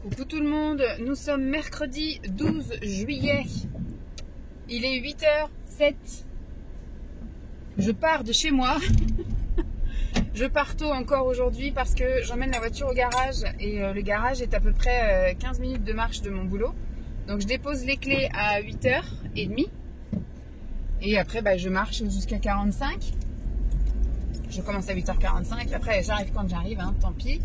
Coucou tout le monde, nous sommes mercredi 12 juillet. Il est 8h07. Je pars de chez moi. Je pars tôt encore aujourd'hui parce que j'emmène la voiture au garage et le garage est à peu près 15 minutes de marche de mon boulot. Donc je dépose les clés à 8h30 et après je marche jusqu'à 45. Je commence à 8h45, après j'arrive quand j'arrive, hein, tant pis.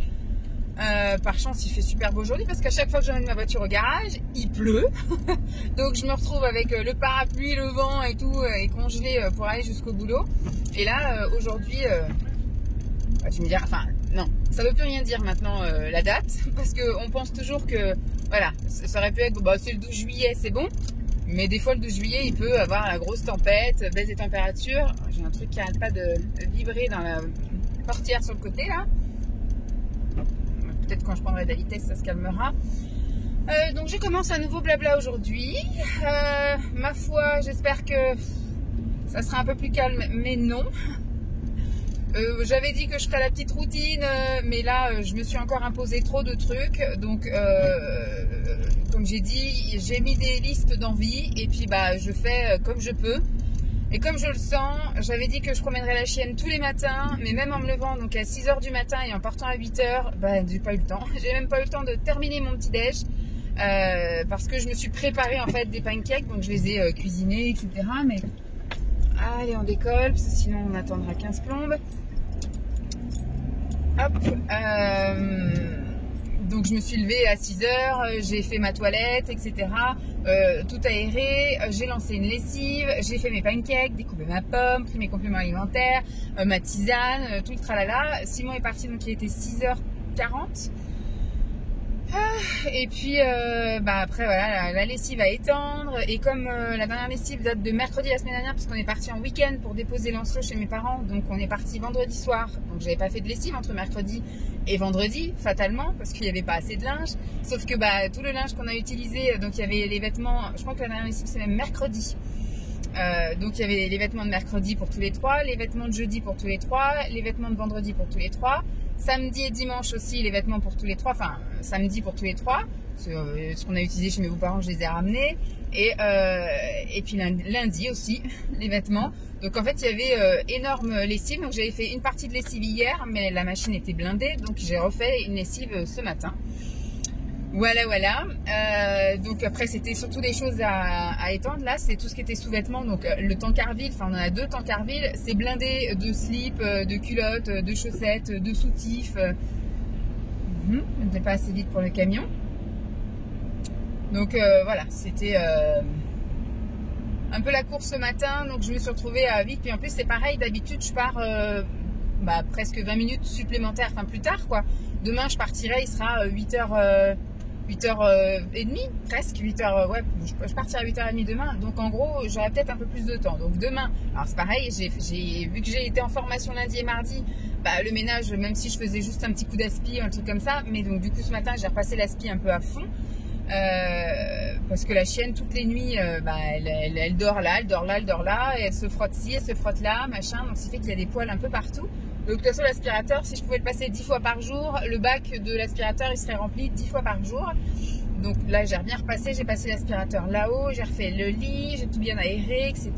Par chance il fait super beau aujourd'hui parce qu'à chaque fois que j'emmène ma voiture au garage il pleut. Donc je me retrouve avec le parapluie, le vent et tout et congelé pour aller jusqu'au boulot. Et là aujourd'hui tu me diras, enfin non, ça veut plus rien dire maintenant la date, parce qu'on pense toujours que voilà, ça aurait pu être c'est le 12 juillet, c'est bon, mais des fois le 12 juillet il peut avoir la grosse tempête, baisse des températures. J'ai un truc qui n'arrête pas de vibrer dans la portière sur le côté là. Peut-être quand je prendrai de la vitesse ça se calmera. Donc je commence un nouveau blabla aujourd'hui. Ma foi, j'espère que ça sera un peu plus calme, mais non. J'avais dit que je ferais la petite routine, mais là je me suis encore imposé trop de trucs. Donc comme j'ai dit, j'ai mis des listes d'envie et puis je fais comme je peux. Et comme je le sens, j'avais dit que je promènerais la chienne tous les matins, mais même en me levant donc à 6h du matin et en partant à 8h, j'ai pas eu le temps. J'ai même pas eu le temps de terminer mon petit déj parce que je me suis préparé en fait des pancakes, donc je les ai cuisinés, etc. Mais allez, on décolle parce que sinon on attendra 15 plombes. Hop. Donc je me suis levée à 6h, j'ai fait ma toilette, etc. Tout aéré, j'ai lancé une lessive, j'ai fait mes pancakes, découpé ma pomme, pris mes compléments alimentaires, ma tisane, tout le tralala. Simon est parti, donc il était 6h40. Et puis après voilà, la lessive à étendre. Et comme la dernière lessive date de mercredi la semaine dernière, parce qu'on est parti en week-end pour déposer Lancelot chez mes parents, donc on est parti vendredi soir, donc j'avais pas fait de lessive entre mercredi et vendredi, fatalement, parce qu'il n'y avait pas assez de linge. Sauf que tout le linge qu'on a utilisé, donc il y avait les vêtements, je crois que la dernière lessive c'est même mercredi. Donc il y avait les vêtements de mercredi pour tous les trois, les vêtements de jeudi pour tous les trois, les vêtements de vendredi pour tous les trois, samedi et dimanche aussi les vêtements pour tous les trois, enfin samedi pour tous les trois, ce qu'on a utilisé chez mes beaux-parents je les ai ramenés, et puis lundi aussi les vêtements. Donc en fait il y avait énorme lessive, donc j'avais fait une partie de lessive hier mais la machine était blindée, donc j'ai refait une lessive ce matin. Voilà. Donc après c'était surtout des choses à étendre. Là c'est tout ce qui était sous-vêtements. Donc le tankerville, enfin on en a deux tankerville. C'est blindé de slips, de culottes, de chaussettes, de soutifs. Je n'étais pas assez vite pour le camion. Donc voilà, c'était un peu la course ce matin. Donc je me suis retrouvée à vite. Puis en plus c'est pareil, d'habitude je pars presque 20 minutes supplémentaires, enfin plus tard quoi. Demain je partirai, il sera 8h30 presque 8h, ouais, je partirai à 8h30 demain, donc en gros j'aurai peut-être un peu plus de temps. Donc demain, alors c'est pareil, vu que j'ai été en formation lundi et mardi, le ménage, même si je faisais juste un petit coup d'aspi, un truc comme ça, mais donc du coup ce matin j'ai repassé l'aspi un peu à fond, parce que la chienne toutes les nuits elle dort là, et elle se frotte ci, elle se frotte là, machin, donc ça fait qu'il y a des poils un peu partout. Donc de toute façon l'aspirateur, si je pouvais le passer 10 fois par jour, le bac de l'aspirateur il serait rempli 10 fois par jour. Donc là j'ai bien repassé, j'ai passé l'aspirateur là-haut, j'ai refait le lit, j'ai tout bien aéré, etc.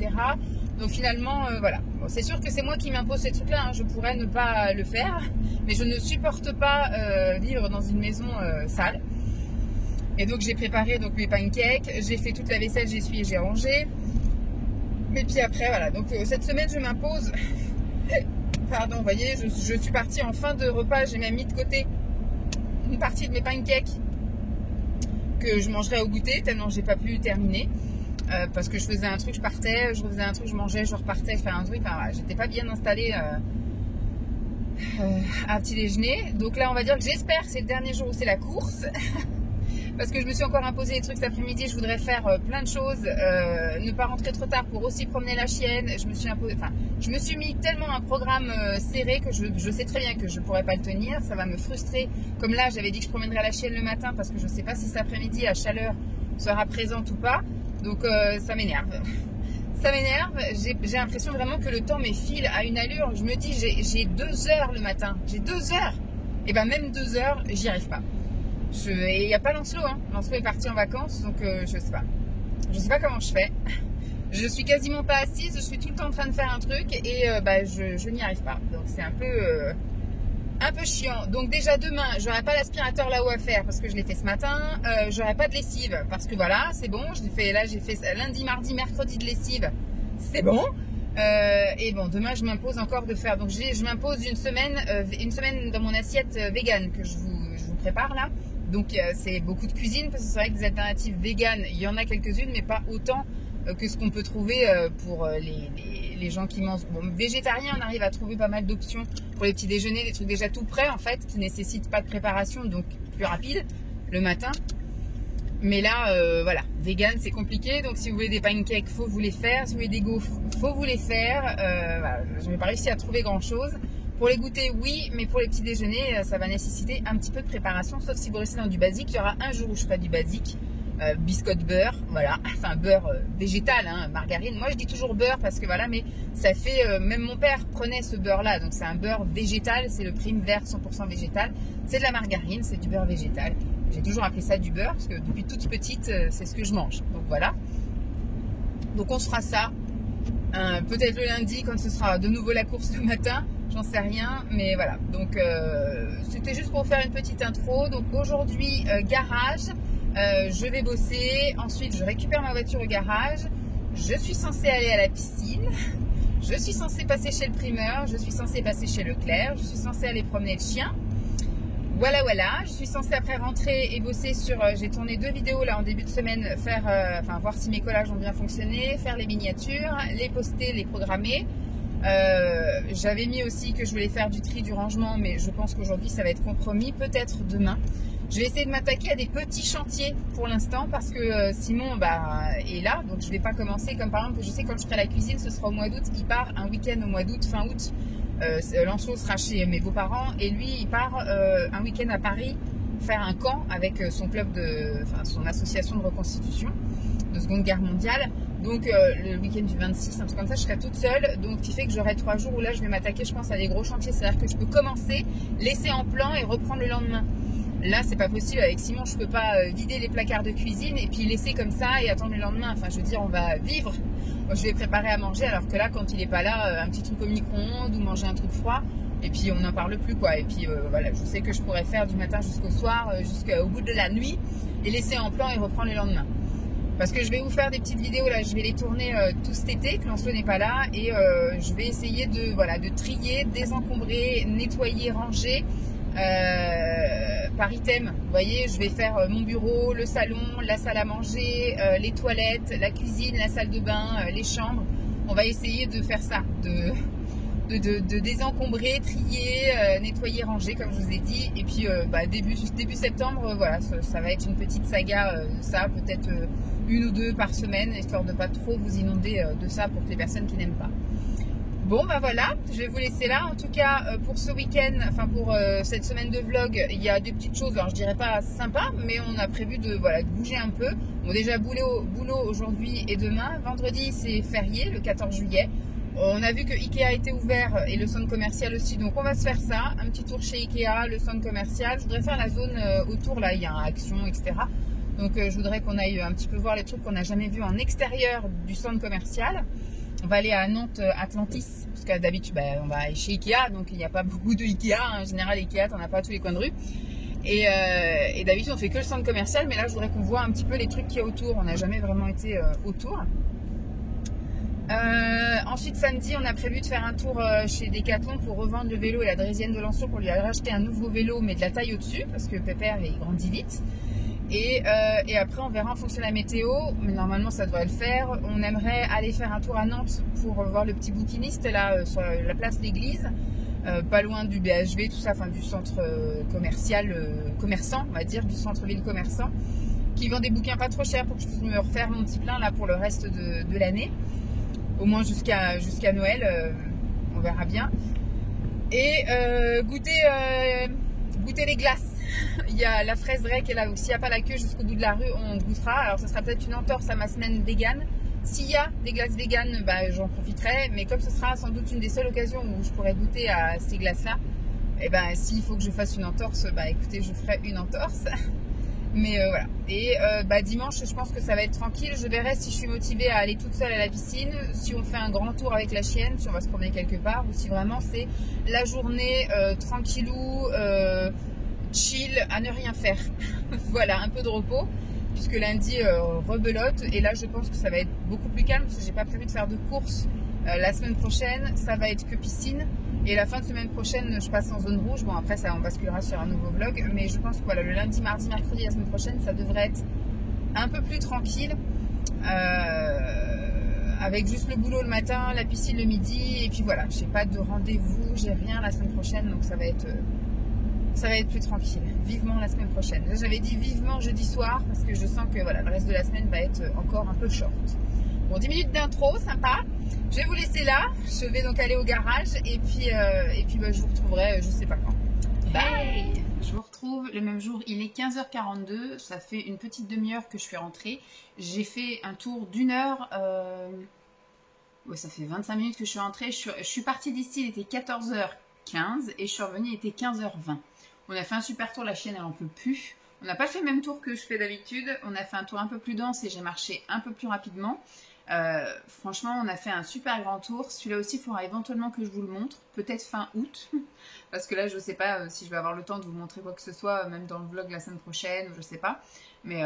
Donc finalement voilà, bon, c'est sûr que c'est moi qui m'impose ces trucs là, hein. Je pourrais ne pas le faire, mais je ne supporte pas vivre dans une maison sale. Et donc j'ai préparé donc mes pancakes, j'ai fait toute la vaisselle, j'ai essuyé, j'ai rangé. Et puis après voilà, donc cette semaine je m'impose. Pardon, vous voyez, je suis partie en fin de repas, j'ai même mis de côté une partie de mes pancakes que je mangerai au goûter, tellement j'ai pas pu terminer. Parce que je faisais un truc, je partais, je refaisais un truc, je mangeais, je repartais, faire un truc, enfin voilà, j'étais pas bien installée à petit déjeuner. Donc là on va dire que j'espère que c'est le dernier jour où c'est la course. Parce que je me suis encore imposé des trucs cet après-midi, je voudrais faire plein de choses, ne pas rentrer trop tard pour aussi promener la chienne. Je me suis mis tellement un programme serré que je sais très bien que je pourrais pas le tenir, ça va me frustrer. Comme là, j'avais dit que je promènerais la chienne le matin parce que je sais pas si cet après-midi la chaleur sera présente ou pas. Donc ça m'énerve. Ça m'énerve, j'ai l'impression vraiment que le temps m'effile à une allure. Je me dis, j'ai 2 heures le matin, j'ai 2 heures. Et même 2 heures, j'y arrive pas. Et il n'y a pas Lancelot, hein. Lancelot est parti en vacances, donc je sais pas. Je sais pas comment je fais. Je suis quasiment pas assise, je suis tout le temps en train de faire un truc et je n'y arrive pas. Donc c'est un peu chiant. Donc déjà demain, j'aurai pas l'aspirateur là-haut à faire parce que je l'ai fait ce matin. J'aurai pas de lessive parce que voilà, c'est bon. J'ai fait lundi, mardi, mercredi de lessive. C'est bon. Et bon, demain je m'impose encore de faire. Donc je m'impose une semaine dans mon assiette vegan que je vous prépare là. Donc c'est beaucoup de cuisine parce que c'est vrai que des alternatives véganes, il y en a quelques-unes, mais pas autant que ce qu'on peut trouver pour les gens qui mangent. Bon, végétarien, on arrive à trouver pas mal d'options pour les petits déjeuners, des trucs déjà tout prêts en fait, qui nécessitent pas de préparation, donc plus rapide le matin. Mais là, voilà, vegan c'est compliqué, donc si vous voulez des pancakes, faut vous les faire. Si vous voulez des gaufres, faut vous les faire. Voilà, je n'ai pas réussi à trouver grand chose. Pour les goûter, oui, mais pour les petits déjeuners, ça va nécessiter un petit peu de préparation, sauf si vous restez dans du basique. Il y aura un jour où je ferai du basique, biscotte beurre, voilà, enfin beurre végétal, hein, margarine. Moi je dis toujours beurre parce que voilà, mais ça fait, même mon père prenait ce beurre-là, donc c'est un beurre végétal, c'est le Prime Vert 100% végétal. C'est de la margarine, c'est du beurre végétal. J'ai toujours appelé ça du beurre parce que depuis toute petite, c'est ce que je mange. Donc voilà. Donc on se fera ça. Peut-être le lundi quand ce sera de nouveau la course le matin, j'en sais rien, mais voilà. Donc c'était juste pour faire une petite intro. Donc aujourd'hui garage, je vais bosser, ensuite je récupère ma voiture au garage, je suis censée aller à la piscine, je suis censée passer chez le primeur, je suis censée passer chez Leclerc, je suis censée aller promener le chien. Voilà, je suis censée après rentrer et bosser sur, j'ai tourné 2 vidéos là en début de semaine, voir si mes collages ont bien fonctionné, faire les miniatures, les poster, les programmer. J'avais mis aussi que je voulais faire du tri, du rangement, mais je pense qu'aujourd'hui ça va être compromis, peut-être demain. Je vais essayer de m'attaquer à des petits chantiers pour l'instant parce que Simon est là, donc je vais pas commencer comme par exemple, je sais quand je ferai la cuisine, ce sera au mois d'août, il part un week-end au mois d'août, fin août. Lancelot sera chez mes beaux-parents et lui il part un week-end à Paris faire un camp avec son son association de reconstitution de Seconde Guerre mondiale. Donc le week-end du 26, un truc comme ça, je serai toute seule. Donc ce qui fait que j'aurai 3 jours où là je vais m'attaquer, je pense, à des gros chantiers. C'est-à-dire que je peux commencer, laisser en plan et reprendre le lendemain. Là c'est pas possible avec Simon, je peux pas vider les placards de cuisine et puis laisser comme ça et attendre le lendemain. Enfin je veux dire, on va vivre. Je vais préparer à manger alors que là quand il est pas là, un petit truc au micro-ondes ou manger un truc froid et puis on n'en parle plus quoi. Et puis voilà, je sais que je pourrais faire du matin jusqu'au soir, jusqu'au bout de la nuit et laisser en plan et reprendre le lendemain. Parce que je vais vous faire des petites vidéos là, je vais les tourner tout cet été, que Lancelot n'est pas là et je vais essayer de trier, désencombrer, nettoyer, ranger par item. Vous voyez, je vais faire mon bureau, le salon, la salle à manger, les toilettes, la cuisine, la salle de bain, les chambres. On va essayer de faire ça, de désencombrer, trier, nettoyer, ranger comme je vous ai dit. Et puis début septembre, voilà, ça va être une petite saga, ça peut-être 1 ou 2 par semaine, histoire de pas trop vous inonder de ça pour les personnes qui n'aiment pas. Bon voilà, je vais vous laisser là. En tout cas, pour ce week-end, enfin pour cette semaine de vlog, il y a des petites choses, alors je dirais pas sympa, mais on a prévu de bouger un peu. Bon déjà boulot aujourd'hui et demain. Vendredi c'est férié, le 14 juillet. On a vu que Ikea était ouvert et le centre commercial aussi, donc on va se faire ça. Un petit tour chez Ikea, le centre commercial. Je voudrais faire la zone autour, là il y a Action, etc. Donc je voudrais qu'on aille un petit peu voir les trucs qu'on n'a jamais vus en extérieur du centre commercial. On va aller à Nantes Atlantis, parce que d'habitude on va chez Ikea, donc il n'y a pas beaucoup de Ikea. En général Ikea, t'en as pas à tous les coins de rue. Et d'habitude on fait que le centre commercial, mais là je voudrais qu'on voit un petit peu les trucs qu'il y a autour. On n'a jamais vraiment été autour. Ensuite samedi on a prévu de faire un tour chez Decathlon pour revendre le vélo et la draisienne de Lancelot pour lui racheter un nouveau vélo mais de la taille au-dessus parce que Pépère il grandit vite. Et après on verra en fonction de la météo, mais normalement ça devrait le faire. On aimerait aller faire un tour à Nantes pour voir le petit bouquiniste là sur la place d'église, pas loin du BHV, tout ça, enfin du centre commerçant, on va dire, du centre-ville commerçant, qui vend des bouquins pas trop chers pour que je puisse me refaire mon petit plein là pour le reste de l'année, au moins jusqu'à Noël, on verra bien. Et goûter les glaces. Il y a la fraise Drake et là, s'il n'y a pas la queue jusqu'au bout de la rue, on goûtera. Alors ça sera peut-être une entorse à ma semaine vegan. S'il y a des glaces vegan, j'en profiterai. Mais comme ce sera sans doute une des seules occasions où je pourrais goûter à ces glaces-là, et s'il faut que je fasse une entorse, écoutez, je ferai une entorse. Mais voilà. Et dimanche, je pense que ça va être tranquille. Je verrai si je suis motivée à aller toute seule à la piscine, si on fait un grand tour avec la chienne, si on va se promener quelque part, ou si vraiment c'est la journée tranquillou, chill, à ne rien faire. Voilà, un peu de repos, puisque lundi, rebelote. Et là, je pense que ça va être beaucoup plus calme, parce que j'ai pas prévu de faire de courses la semaine prochaine. Ça va être que piscine. Et la fin de semaine prochaine, je passe en zone rouge. Bon, après, ça, on basculera sur un nouveau vlog. Mais je pense que voilà, le lundi, mardi, mercredi, la semaine prochaine, ça devrait être un peu plus tranquille. Avec juste le boulot le matin, la piscine le midi. Et puis voilà, j'ai pas de rendez-vous, j'ai rien la semaine prochaine. Donc ça va être plus tranquille. Vivement la semaine prochaine. Là, j'avais dit vivement jeudi soir parce que je sens que voilà, le reste de la semaine va être encore un peu short. Bon, 10 minutes d'intro, sympa. Je vais vous laisser là. Je vais donc aller au garage et puis je vous retrouverai je sais pas quand. Bye. Je vous retrouve le même jour. Il est 15h42. Ça fait une petite demi-heure que je suis rentrée. J'ai fait un tour d'une heure. Ouais, ça fait 25 minutes que je suis rentrée. Je suis partie d'ici, il était 14h15 et je suis revenue, il était 15h20. On a fait un super tour, la chienne elle en peut plus. On n'a pas fait le même tour que je fais d'habitude. On a fait un tour un peu plus dense et j'ai marché un peu plus rapidement. Franchement, on a fait un super grand tour. Celui-là aussi, il faudra éventuellement que je vous le montre. Peut-être fin août. Parce que là, je ne sais pas si je vais avoir le temps de vous montrer quoi que ce soit, même dans le vlog la semaine prochaine, je ne sais pas. Mais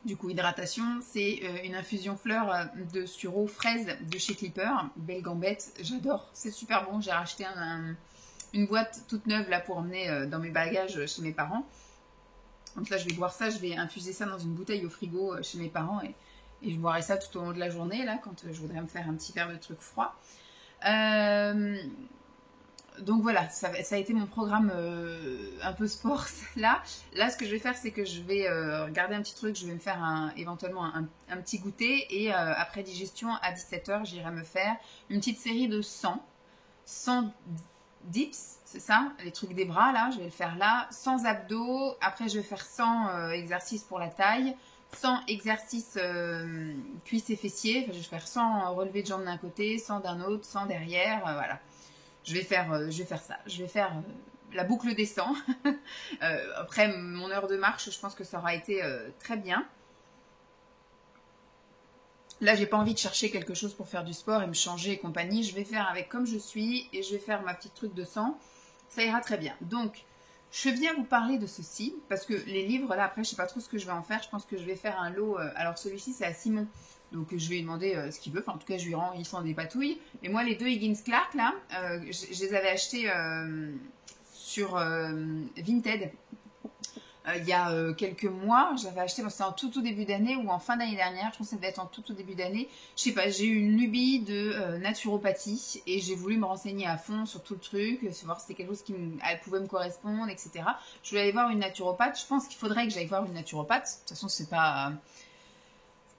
du coup, hydratation, c'est une infusion fleurs de sureau fraise de chez Clipper. Belle gambette, j'adore. C'est super bon. J'ai racheté une boîte toute neuve là pour emmener dans mes bagages chez mes parents. Donc là, je vais boire ça, je vais infuser ça dans une bouteille au frigo chez mes parents et je boirai ça tout au long de la journée, là, quand je voudrais me faire un petit verre de truc froid. Donc voilà, ça a été mon programme un peu sport, là. Là, ce que je vais faire, c'est que je vais regarder un petit truc, je vais me faire éventuellement un petit goûter et après digestion, à 17h, j'irai me faire une petite série de 100 dips, c'est ça, les trucs des bras là, je vais le faire là, 100 abdos, après je vais faire 100 exercices pour la taille, 100 exercices cuisses et fessiers, enfin, je vais faire 100 relevés de jambes d'un côté, 100 d'un autre, 100 derrière, voilà. Je vais faire ça, je vais faire la boucle des 100. Après mon heure de marche, je pense que ça aura été très bien. Là, j'ai pas envie de chercher quelque chose pour faire du sport et me changer et compagnie. Je vais faire avec comme je suis et je vais faire ma petite truc de sang. Ça ira très bien. Donc, je viens vous parler de ceci parce que les livres, là, après, je sais pas trop ce que je vais en faire. Je pense que je vais faire un lot. Alors, celui-ci, c'est à Simon. Donc, je vais lui demander ce qu'il veut. Enfin, en tout cas, je lui rends, il sent des patouilles. Et moi, les deux Higgins Clark, là, je les avais achetés sur Vinted. Il y a quelques mois, j'avais acheté, c'était en tout début d'année ou en fin d'année dernière, je pense que ça devait être en tout début d'année. Je sais pas, j'ai eu une lubie de naturopathie et j'ai voulu me renseigner à fond sur tout le truc, voir si c'était quelque chose qui pouvait me correspondre, etc. Je voulais aller voir une naturopathe. Je pense qu'il faudrait que j'aille voir une naturopathe. De toute façon, c'est pas...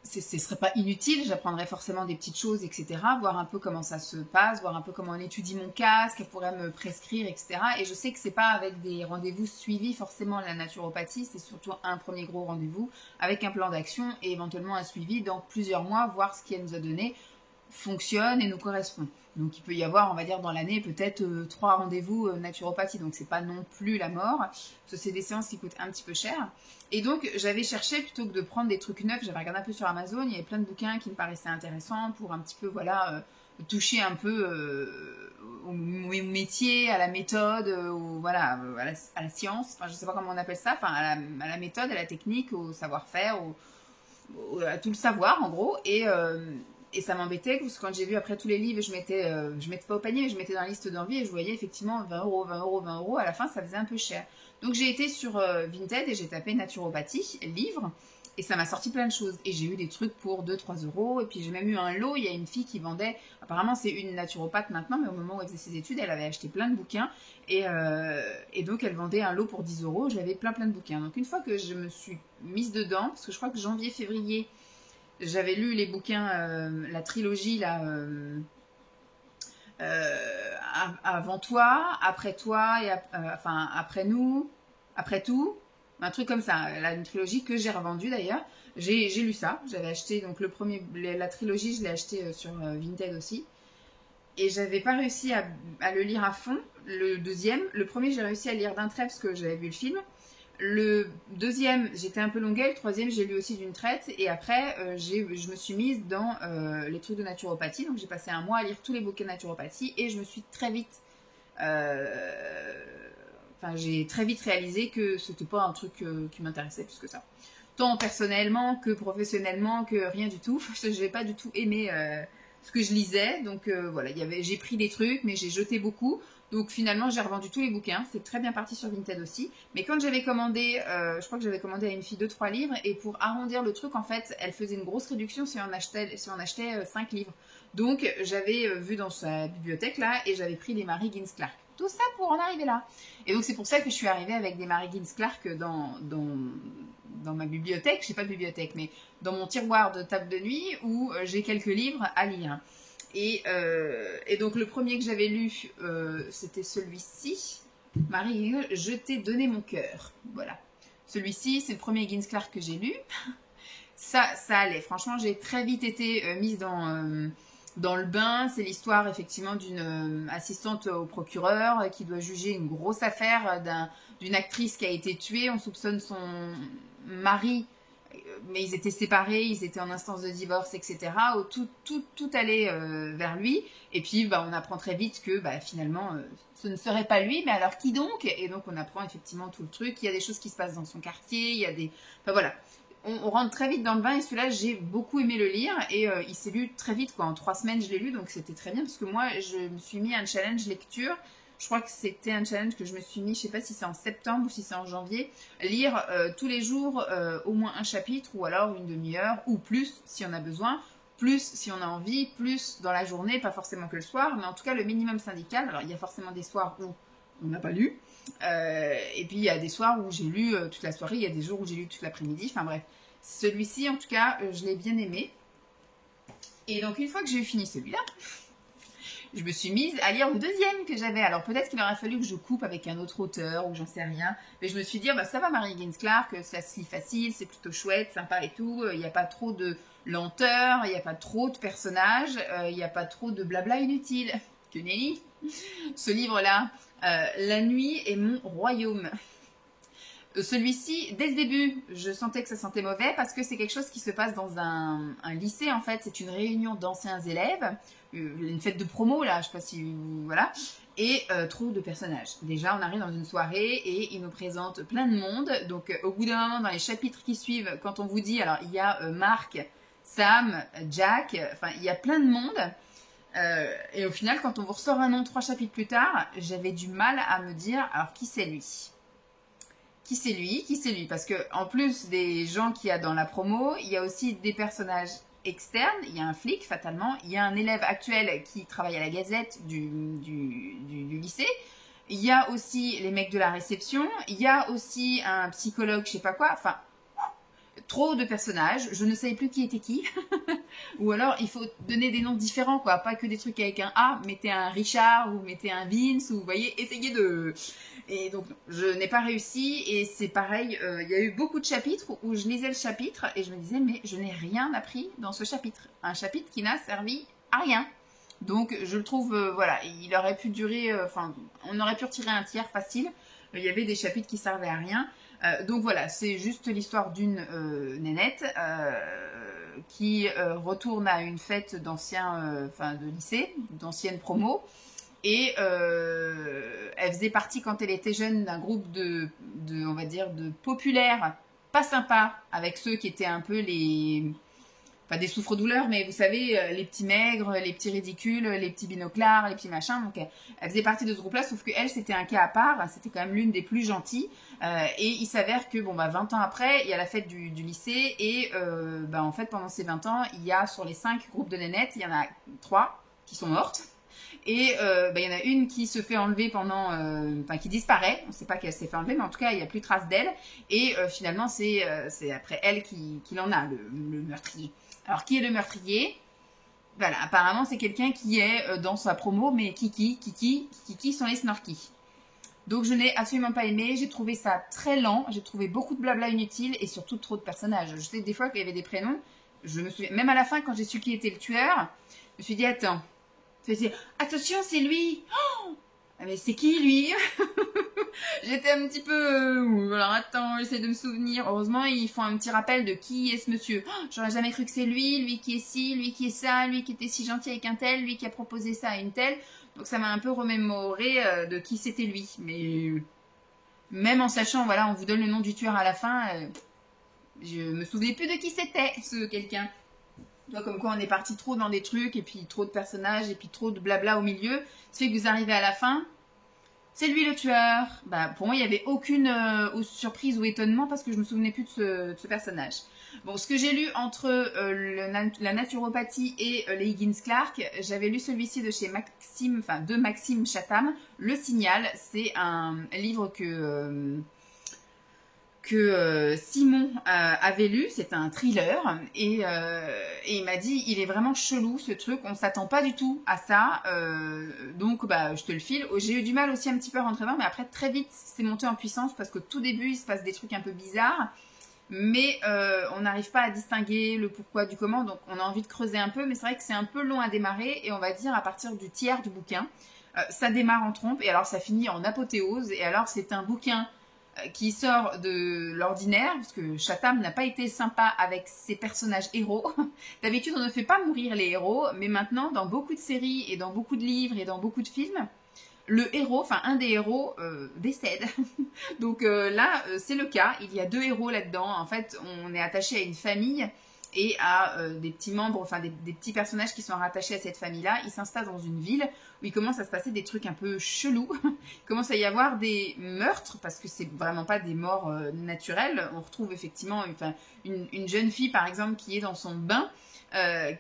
ce serait pas inutile, j'apprendrais forcément des petites choses, etc. Voir un peu comment ça se passe, voir un peu comment on étudie mon cas, ce qu'elle pourrait me prescrire, etc. Et je sais que c'est pas avec des rendez-vous suivis forcément la naturopathie, c'est surtout un premier gros rendez-vous avec un plan d'action et éventuellement un suivi dans plusieurs mois, voir ce qu'elle nous a donné fonctionne et nous correspond. Donc il peut y avoir, on va dire, dans l'année peut-être 3 rendez-vous naturopathie, donc c'est pas non plus la mort, parce que c'est des séances qui coûtent un petit peu cher. Et donc j'avais cherché, plutôt que de prendre des trucs neufs, j'avais regardé un peu sur Amazon, il y avait plein de bouquins qui me paraissaient intéressants pour un petit peu, voilà, toucher un peu au métier, à la méthode, voilà, à la science, enfin je sais pas comment on appelle ça, enfin à la méthode, à la technique, au savoir-faire, à tout le savoir en gros, et ça m'embêtait parce que quand j'ai vu après tous les livres, je mettais pas au panier, mais je mettais dans la liste d'envie et je voyais effectivement 20 euros, 20 euros, 20 euros. À la fin, ça faisait un peu cher. Donc j'ai été sur Vinted et j'ai tapé naturopathie, livre, et ça m'a sorti plein de choses. Et j'ai eu des trucs pour 2-3 euros. Et puis j'ai même eu un lot. Il y a une fille qui vendait, apparemment c'est une naturopathe maintenant, mais au moment où elle faisait ses études, elle avait acheté plein de bouquins. Et donc elle vendait un lot pour 10 euros. J'avais plein de bouquins. Donc une fois que je me suis mise dedans, parce que je crois que janvier, février, j'avais lu les bouquins, la trilogie là, avant toi, après toi, et enfin après nous, après tout, un truc comme ça. Là, une trilogie que j'ai revendue d'ailleurs. J'ai lu ça. J'avais acheté donc la trilogie, je l'ai acheté sur Vinted aussi. et j'avais pas réussi à le lire à fond, le deuxième. Le premier, j'ai réussi à lire d'un trait parce que j'avais vu le film. Le deuxième, j'étais un peu longuet. Le troisième, j'ai lu aussi d'une traite. Et après, je me suis mise dans les trucs de naturopathie. Donc, j'ai passé un mois à lire tous les bouquins de naturopathie. Et je me suis très vite... j'ai très vite réalisé que c'était pas un truc qui m'intéressait plus que ça. Tant personnellement que professionnellement, que rien du tout. Je n'avais pas du tout aimé ce que je lisais. Donc, voilà, j'ai pris des trucs, mais j'ai jeté beaucoup. Donc finalement, j'ai revendu tous les bouquins. C'est très bien parti sur Vinted aussi. Mais quand j'avais commandé, je crois que j'avais commandé à une fille 2-3 livres. Et pour arrondir le truc, en fait, elle faisait une grosse réduction si on achetait 5 livres. Donc j'avais vu dans sa bibliothèque là et j'avais pris des Mary Ginsberg Clark. Tout ça pour en arriver là. Et donc c'est pour ça que je suis arrivée avec des Mary Ginsberg Clark dans ma bibliothèque. Je sais pas de bibliothèque, mais dans mon tiroir de table de nuit où j'ai quelques livres à lire. Et donc le premier que j'avais lu, c'était celui-ci, Marie, je t'ai donné mon cœur. Voilà. Celui-ci, c'est le premier Ginsberg Clark que j'ai lu. Ça allait. Franchement, j'ai très vite été mise dans le bain. C'est l'histoire effectivement d'une assistante au procureur qui doit juger une grosse affaire d'une actrice qui a été tuée. On soupçonne son mari, mais ils étaient séparés, ils étaient en instance de divorce, etc. Où tout allait vers lui. Et puis, on apprend très vite que finalement, ce ne serait pas lui, mais alors qui donc? Et donc, on apprend effectivement tout le truc. Il y a des choses qui se passent dans son quartier, il y a des... Enfin, voilà. On rentre très vite dans le bain et celui-là, j'ai beaucoup aimé le lire. Et il s'est lu très vite, quoi. En 3 semaines, je l'ai lu, donc c'était très bien. Parce que moi, je me suis mis un challenge lecture. Je crois que c'était un challenge que je me suis mis, je sais pas si c'est en septembre ou si c'est en janvier, lire tous les jours au moins un chapitre ou alors une demi-heure ou plus si on a besoin, plus si on a envie, plus dans la journée, pas forcément que le soir, mais en tout cas le minimum syndical. Alors il y a forcément des soirs où on n'a pas lu, et puis il y a des soirs où j'ai lu toute la soirée, il y a des jours où j'ai lu toute l'après-midi, enfin bref. Celui-ci en tout cas, je l'ai bien aimé. Et donc une fois que j'ai fini celui-là, je me suis mise à lire le deuxième que j'avais. Alors peut-être qu'il aurait fallu que je coupe avec un autre auteur ou j'en sais rien. Mais je me suis dit, ça va Mary Ginsberg Clark, ça se lit facile, c'est plutôt chouette, sympa et tout. Il n'y a pas trop de lenteur, il n'y a pas trop de personnages, il n'y a pas trop de blabla inutile. Que nenni. Ce livre-là, La nuit est mon royaume. Celui-ci, dès le début, je sentais que ça sentait mauvais parce que c'est quelque chose qui se passe dans un lycée en fait. C'est une réunion d'anciens élèves, une fête de promo là, je sais pas si voilà, et trop de personnages. Déjà, on arrive dans une soirée et ils nous présentent plein de monde. Donc, au bout d'un moment, dans les chapitres qui suivent, quand on vous dit, alors il y a Marc, Sam, Jack, enfin il y a plein de monde. Et au final, quand on vous ressort un nom 3 chapitres plus tard, j'avais du mal à me dire, alors qui c'est lui ? Qui c'est lui? Qui c'est lui? Parce que en plus des gens qu'il y a dans la promo, il y a aussi des personnages externes. Il y a un flic, fatalement. Il y a un élève actuel qui travaille à la Gazette du lycée. Il y a aussi les mecs de la réception. Il y a aussi un psychologue, je sais pas quoi. Enfin, trop de personnages. Je ne savais plus qui était qui. Ou alors, il faut donner des noms différents, quoi. Pas que des trucs avec un A. Mettez un Richard ou mettez un Vince. Ou, vous voyez, essayez de... Et donc, je n'ai pas réussi. Et c'est pareil, il y a eu beaucoup de chapitres où je lisais le chapitre et je me disais, mais je n'ai rien appris dans ce chapitre. Un chapitre qui n'a servi à rien. Donc, je le trouve, voilà, il aurait pu durer, on aurait pu retirer un tiers facile. Il y avait des chapitres qui servaient à rien. Donc voilà, c'est juste l'histoire d'une nénette qui retourne à une fête d'anciens, de lycée, d'anciennes promos. Et elle faisait partie quand elle était jeune d'un groupe on va dire, de populaires, pas sympas, avec ceux qui étaient un peu pas des souffres-douleurs, mais vous savez, les petits maigres, les petits ridicules, les petits binoclars, les petits machins. Donc elle faisait partie de ce groupe-là, sauf qu'elle, c'était un cas à part, c'était quand même l'une des plus gentilles. Et il s'avère que, 20 ans après, il y a la fête du lycée, et en fait, pendant ces 20 ans, il y a sur les 5 groupes de nénettes, il y en a 3 qui sont mortes. Et il y en a une qui se fait enlever qui disparaît. On ne sait pas qu'elle s'est fait enlever, mais en tout cas, il n'y a plus de trace d'elle. Et finalement, c'est après elle qu'il en a, le meurtrier. Alors, qui est le meurtrier? Voilà, apparemment, c'est quelqu'un qui est dans sa promo, mais Kiki sont les Snorkies. Donc, je n'ai absolument pas aimé. J'ai trouvé ça très lent. J'ai trouvé beaucoup de blabla inutile et surtout trop de personnages. Je sais des fois qu'il y avait des prénoms. Je me souviens, même à la fin, quand j'ai su qui était le tueur, je me suis dit, attends. Attention, c'est lui. Oh, mais c'est qui lui? J'étais un petit peu... alors attends, j'essaie de me souvenir. Heureusement, ils font un petit rappel de qui est ce monsieur. Oh, j'aurais jamais cru que c'est lui qui est ci, lui qui est ça, lui qui était si gentil avec un tel, lui qui a proposé ça à une telle. Donc ça m'a un peu remémoré de qui c'était lui. Mais même en sachant, voilà, on vous donne le nom du tueur à la fin, je me souvenais plus de qui c'était, ce quelqu'un. Comme quoi on est parti trop dans des trucs, et puis trop de personnages, et puis trop de blabla au milieu. Ça fait que vous arrivez à la fin, c'est lui le tueur. Bah, pour moi, il n'y avait aucune surprise ou étonnement parce que je me souvenais plus de ce personnage. Bon, ce que j'ai lu entre la naturopathie et les Higgins Clark, j'avais lu celui-ci de chez Maxime, enfin de Maxime Chatham, Le Signal. C'est un livre que Simon avait lu, c'est un thriller, et il m'a dit, il est vraiment chelou ce truc, on s'attend pas du tout à ça, donc bah je te le file. J'ai eu du mal aussi un petit peu à rentrer dedans, mais après très vite c'est monté en puissance, parce qu'au tout début il se passe des trucs un peu bizarres, mais on n'arrive pas à distinguer le pourquoi du comment, donc on a envie de creuser un peu, mais c'est vrai que c'est un peu long à démarrer, et on va dire à partir du tiers du bouquin, ça démarre en trompe, et alors ça finit en apothéose, et alors c'est un bouquin qui sort de l'ordinaire, parce que Chatham n'a pas été sympa avec ses personnages héros. D'habitude, on ne fait pas mourir les héros, mais maintenant, dans beaucoup de séries et dans beaucoup de livres et dans beaucoup de films, le héros, enfin un des héros, décède. Donc là, c'est le cas. Il y a 2 héros là-dedans. En fait, on est attaché à une famille et à des petits membres, enfin des petits personnages qui sont rattachés à cette famille-là. Ils s'installent dans une ville où il commence à se passer des trucs un peu chelous. Il commence à y avoir des meurtres, parce que c'est vraiment pas des morts naturelles. On retrouve effectivement une jeune fille, par exemple, qui est dans son bain,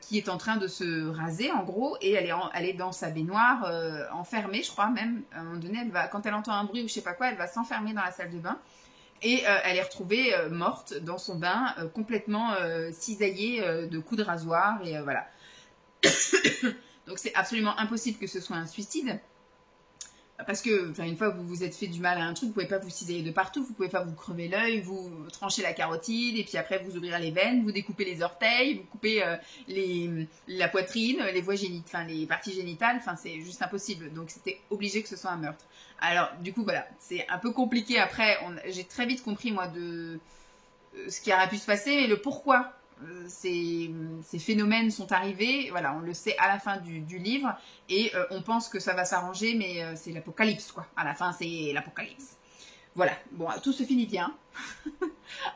qui est en train de se raser, en gros, et elle est dans sa baignoire, enfermée, je crois même. À un moment donné, quand elle entend un bruit ou je sais pas quoi, elle va s'enfermer dans la salle de bain. Et elle est retrouvée morte dans son bain, complètement cisaillée de coups de rasoir, et voilà. Donc c'est absolument impossible que ce soit un suicide, parce que une fois que vous vous êtes fait du mal à un truc, vous pouvez pas vous cisailler de partout, vous pouvez pas vous crever l'œil, vous tranchez la carotide, et puis après vous ouvrirez les veines, vous découpez les orteils, vous coupez la poitrine, les voies génitales, les parties génitales, c'est juste impossible. Donc c'était obligé que ce soit un meurtre. Alors du coup voilà, c'est un peu compliqué après, j'ai très vite compris moi de ce qui aurait pu se passer, mais le pourquoi ces phénomènes sont arrivés, voilà, on le sait à la fin du livre, et on pense que ça va s'arranger, mais c'est l'apocalypse, quoi. À la fin, c'est l'apocalypse. Voilà, bon, tout se finit bien,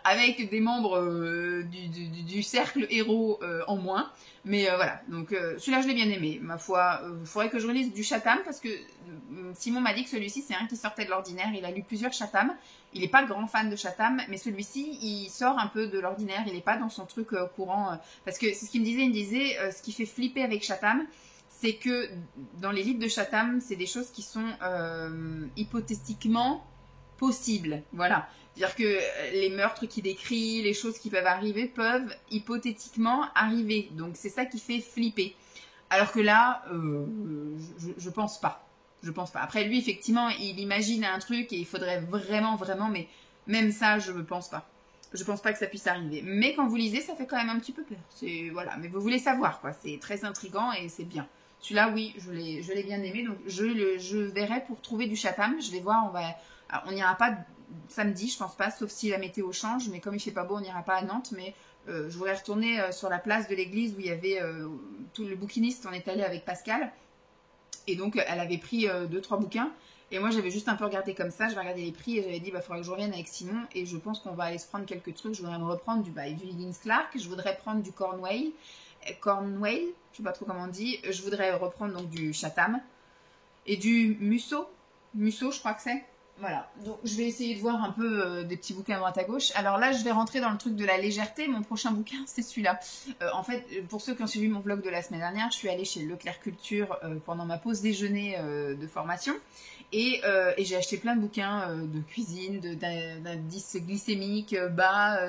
avec des membres du cercle héros en moins, mais voilà, donc celui-là je l'ai bien aimé, ma foi, il faudrait que je relise du Chatham, parce que Simon m'a dit que celui-ci c'est un qui sortait de l'ordinaire, il a lu plusieurs Chatham, il n'est pas grand fan de Chatham, mais celui-ci il sort un peu de l'ordinaire, il n'est pas dans son truc courant, parce que c'est ce qu'il me disait, il me disait, ce qui fait flipper avec Chatham, c'est que dans les livres de Chatham, c'est des choses qui sont hypothétiquement possible, voilà. C'est-à-dire que les meurtres qu'il décrit, les choses qui peuvent arriver, peuvent hypothétiquement arriver. Donc c'est ça qui fait flipper. Alors que là, je pense pas. Je pense pas. Après lui, effectivement, il imagine un truc et il faudrait vraiment, mais même ça, je ne pense pas. Je pense pas que ça puisse arriver. Mais quand vous lisez, ça fait quand même un petit peu peur. C'est voilà, mais vous voulez savoir, quoi. C'est très intriguant et c'est bien. Celui-là, oui, je l'ai bien aimé. Donc je verrai pour trouver du Chatham. Je vais voir, on n'ira pas samedi, je pense pas, sauf si la météo change, mais comme il fait pas beau, on n'ira pas à Nantes, mais je voudrais retourner sur la place de l'église où il y avait tout le bouquiniste, on est allé avec Pascal, et donc elle avait pris 2-3 bouquins, et moi j'avais juste un peu regardé comme ça, je vais regarder les prix, et j'avais dit, faudrait que je revienne avec Simon, et je pense qu'on va aller se prendre quelques trucs, je voudrais me reprendre du Higgins Clark, je voudrais prendre du Cornwell, je sais pas trop comment on dit, je voudrais reprendre donc du Chatham, et du Musso, je crois que c'est. Voilà, donc je vais essayer de voir un peu des petits bouquins à droite à gauche. Alors là, je vais rentrer dans le truc de la légèreté. Mon prochain bouquin, c'est celui-là. En fait, pour ceux qui ont suivi mon vlog de la semaine dernière, je suis allée chez Leclerc Culture pendant ma pause déjeuner de formation. Et j'ai acheté plein de bouquins de cuisine, d'indices glycémiques bas,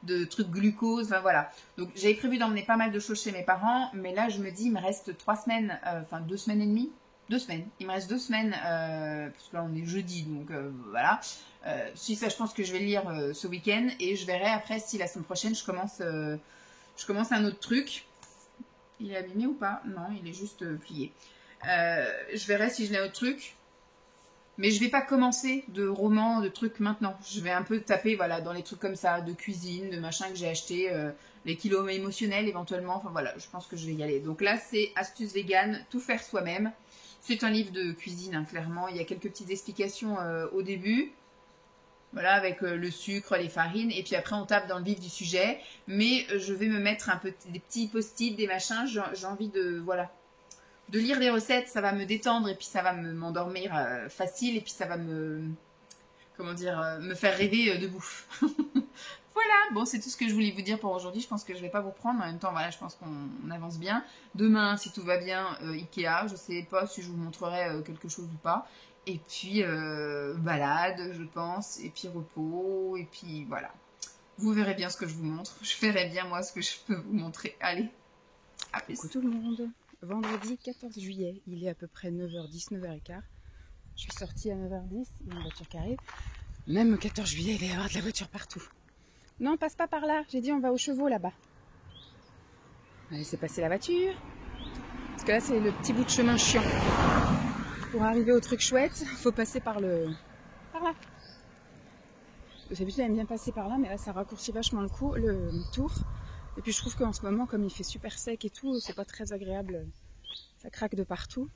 de trucs glucose, enfin voilà. Donc j'avais prévu d'emmener pas mal de choses chez mes parents, mais là je me dis, il me reste 3 semaines, 2 semaines et demie. 2 semaines. Il me reste 2 semaines, parce que là on est jeudi, donc voilà. Si ça, je pense que je vais le lire ce week-end, et je verrai après si la semaine prochaine je commence un autre truc. Il est abîmé ou pas? Non, il est juste plié. Je verrai si je l'ai autre truc. Mais je vais pas commencer de romans, de trucs maintenant. Je vais un peu taper voilà, dans les trucs comme ça, de cuisine, de machin que j'ai acheté, les kilos émotionnels éventuellement. Enfin voilà, je pense que je vais y aller. Donc là, c'est Astuces vegan, tout faire soi-même. C'est un livre de cuisine, hein, clairement. Il y a quelques petites explications au début. Voilà, avec le sucre, les farines. Et puis après, on tape dans le vif du sujet. Mais je vais me mettre un peu des petits post-it, des machins. J'ai envie de... Voilà. De lire des recettes, ça va me détendre et puis ça va m'endormir facile et puis ça va comment dire, me faire rêver de bouffe. Voilà, bon, c'est tout ce que je voulais vous dire pour aujourd'hui. Je pense que je vais pas vous prendre. En même temps, voilà, je pense qu'on avance bien. Demain, si tout va bien, Ikea. Je sais pas si je vous montrerai quelque chose ou pas. Et puis, balade, je pense. Et puis, repos. Et puis, voilà. Vous verrez bien ce que je vous montre. Je verrai bien, moi, ce que je peux vous montrer. Allez, à plus. Coucou tout le monde. Vendredi 14 juillet, il est à peu près 9h10, 9h15. Je suis sortie à 9h10, il y a une voiture qui arrive. Même le 14 juillet, il va y avoir de la voiture partout. Non, passe pas par là, j'ai dit on va aux chevaux là-bas. Allez, c'est passer la voiture. Parce que là, c'est le petit bout de chemin chiant. Pour arriver au truc chouette, il faut passer par là. D'habitude, j'aime bien passer par là, mais là, ça raccourcit vachement le tour. Et puis je trouve qu'en ce moment, comme il fait super sec et tout, c'est pas très agréable. Ça craque de partout.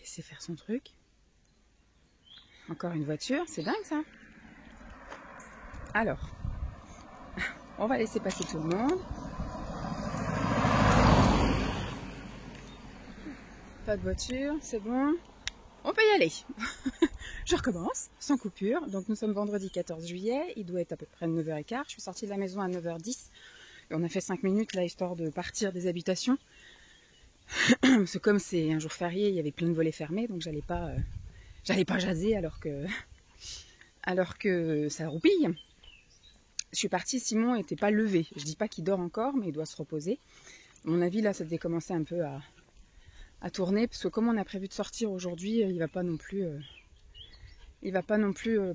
Il sait faire son truc. Encore une voiture, c'est dingue ça. Alors, on va laisser passer tout le monde. Pas de voiture, c'est bon. On peut y aller. Je recommence, sans coupure. Donc nous sommes vendredi 14 juillet, il doit être à peu près 9h15. Je suis sortie de la maison à 9h10. Et on a fait 5 minutes là, histoire de partir des habitations. Parce que comme c'est un jour férié, il y avait plein de volets fermés, donc j'allais pas jaser alors que ça roupille. Je suis partie, Simon n'était pas levé. Je dis pas qu'il dort encore, mais il doit se reposer. À mon avis, là, ça devait commencer un peu à tourner, parce que comme on a prévu de sortir aujourd'hui, il va pas non plus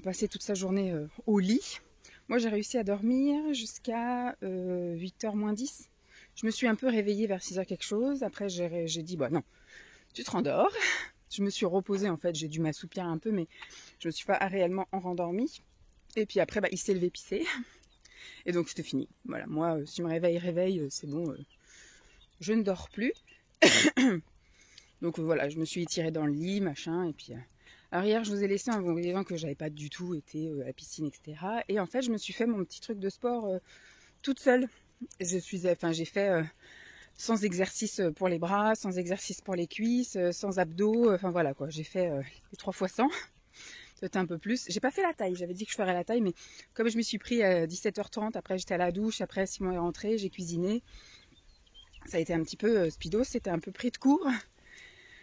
passer toute sa journée au lit. Moi, j'ai réussi à dormir jusqu'à 8h moins 10. Je me suis un peu réveillée vers 6h quelque chose. Après, j'ai dit, bah non, tu te rendors. Je me suis reposée, en fait. J'ai dû m'assoupir un peu, mais je me suis pas réellement rendormie. Et puis après, bah, il s'est levé pisser. Et donc, c'était fini. Voilà, moi, si me réveille, c'est bon. Je ne dors plus. Donc voilà, je me suis étirée dans le lit, machin, et puis... Alors hier, je vous ai laissé en vous disant que j'avais pas du tout été à la piscine, etc. Et en fait, je me suis fait mon petit truc de sport toute seule. J'ai fait sans exercice pour les bras, sans exercice pour les cuisses, sans abdos, enfin voilà quoi. J'ai fait les 3 fois 100, peut-être un peu plus. J'ai pas fait la taille, j'avais dit que je ferais la taille, mais comme je m'y suis pris à 17h30, après j'étais à la douche, après Simon est rentré, j'ai cuisiné. Ça a été un petit peu speedo, c'était un peu pris de court.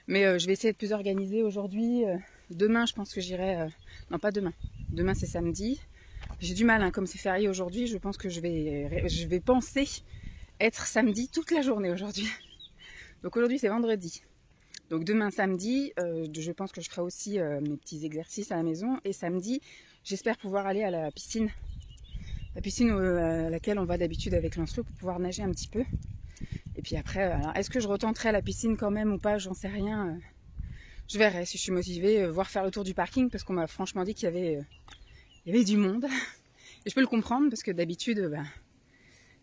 Mais je vais essayer de plus organiser aujourd'hui. Demain, je pense que j'irai... non, pas demain. Demain, c'est samedi. J'ai du mal, hein, comme c'est férié aujourd'hui. Je pense que je vais penser être samedi toute la journée aujourd'hui. Donc aujourd'hui, c'est vendredi. Donc demain, samedi, je pense que je ferai aussi mes petits exercices à la maison. Et samedi, j'espère pouvoir aller à la piscine. La piscine à laquelle on va d'habitude avec Lancelot pour pouvoir nager un petit peu. Et puis après, est-ce que je retenterai à la piscine quand même ou pas? J'en sais rien. Je verrai si je suis motivée, voir faire le tour du parking, parce qu'on m'a franchement dit qu'il y avait du monde. Et je peux le comprendre, parce que d'habitude,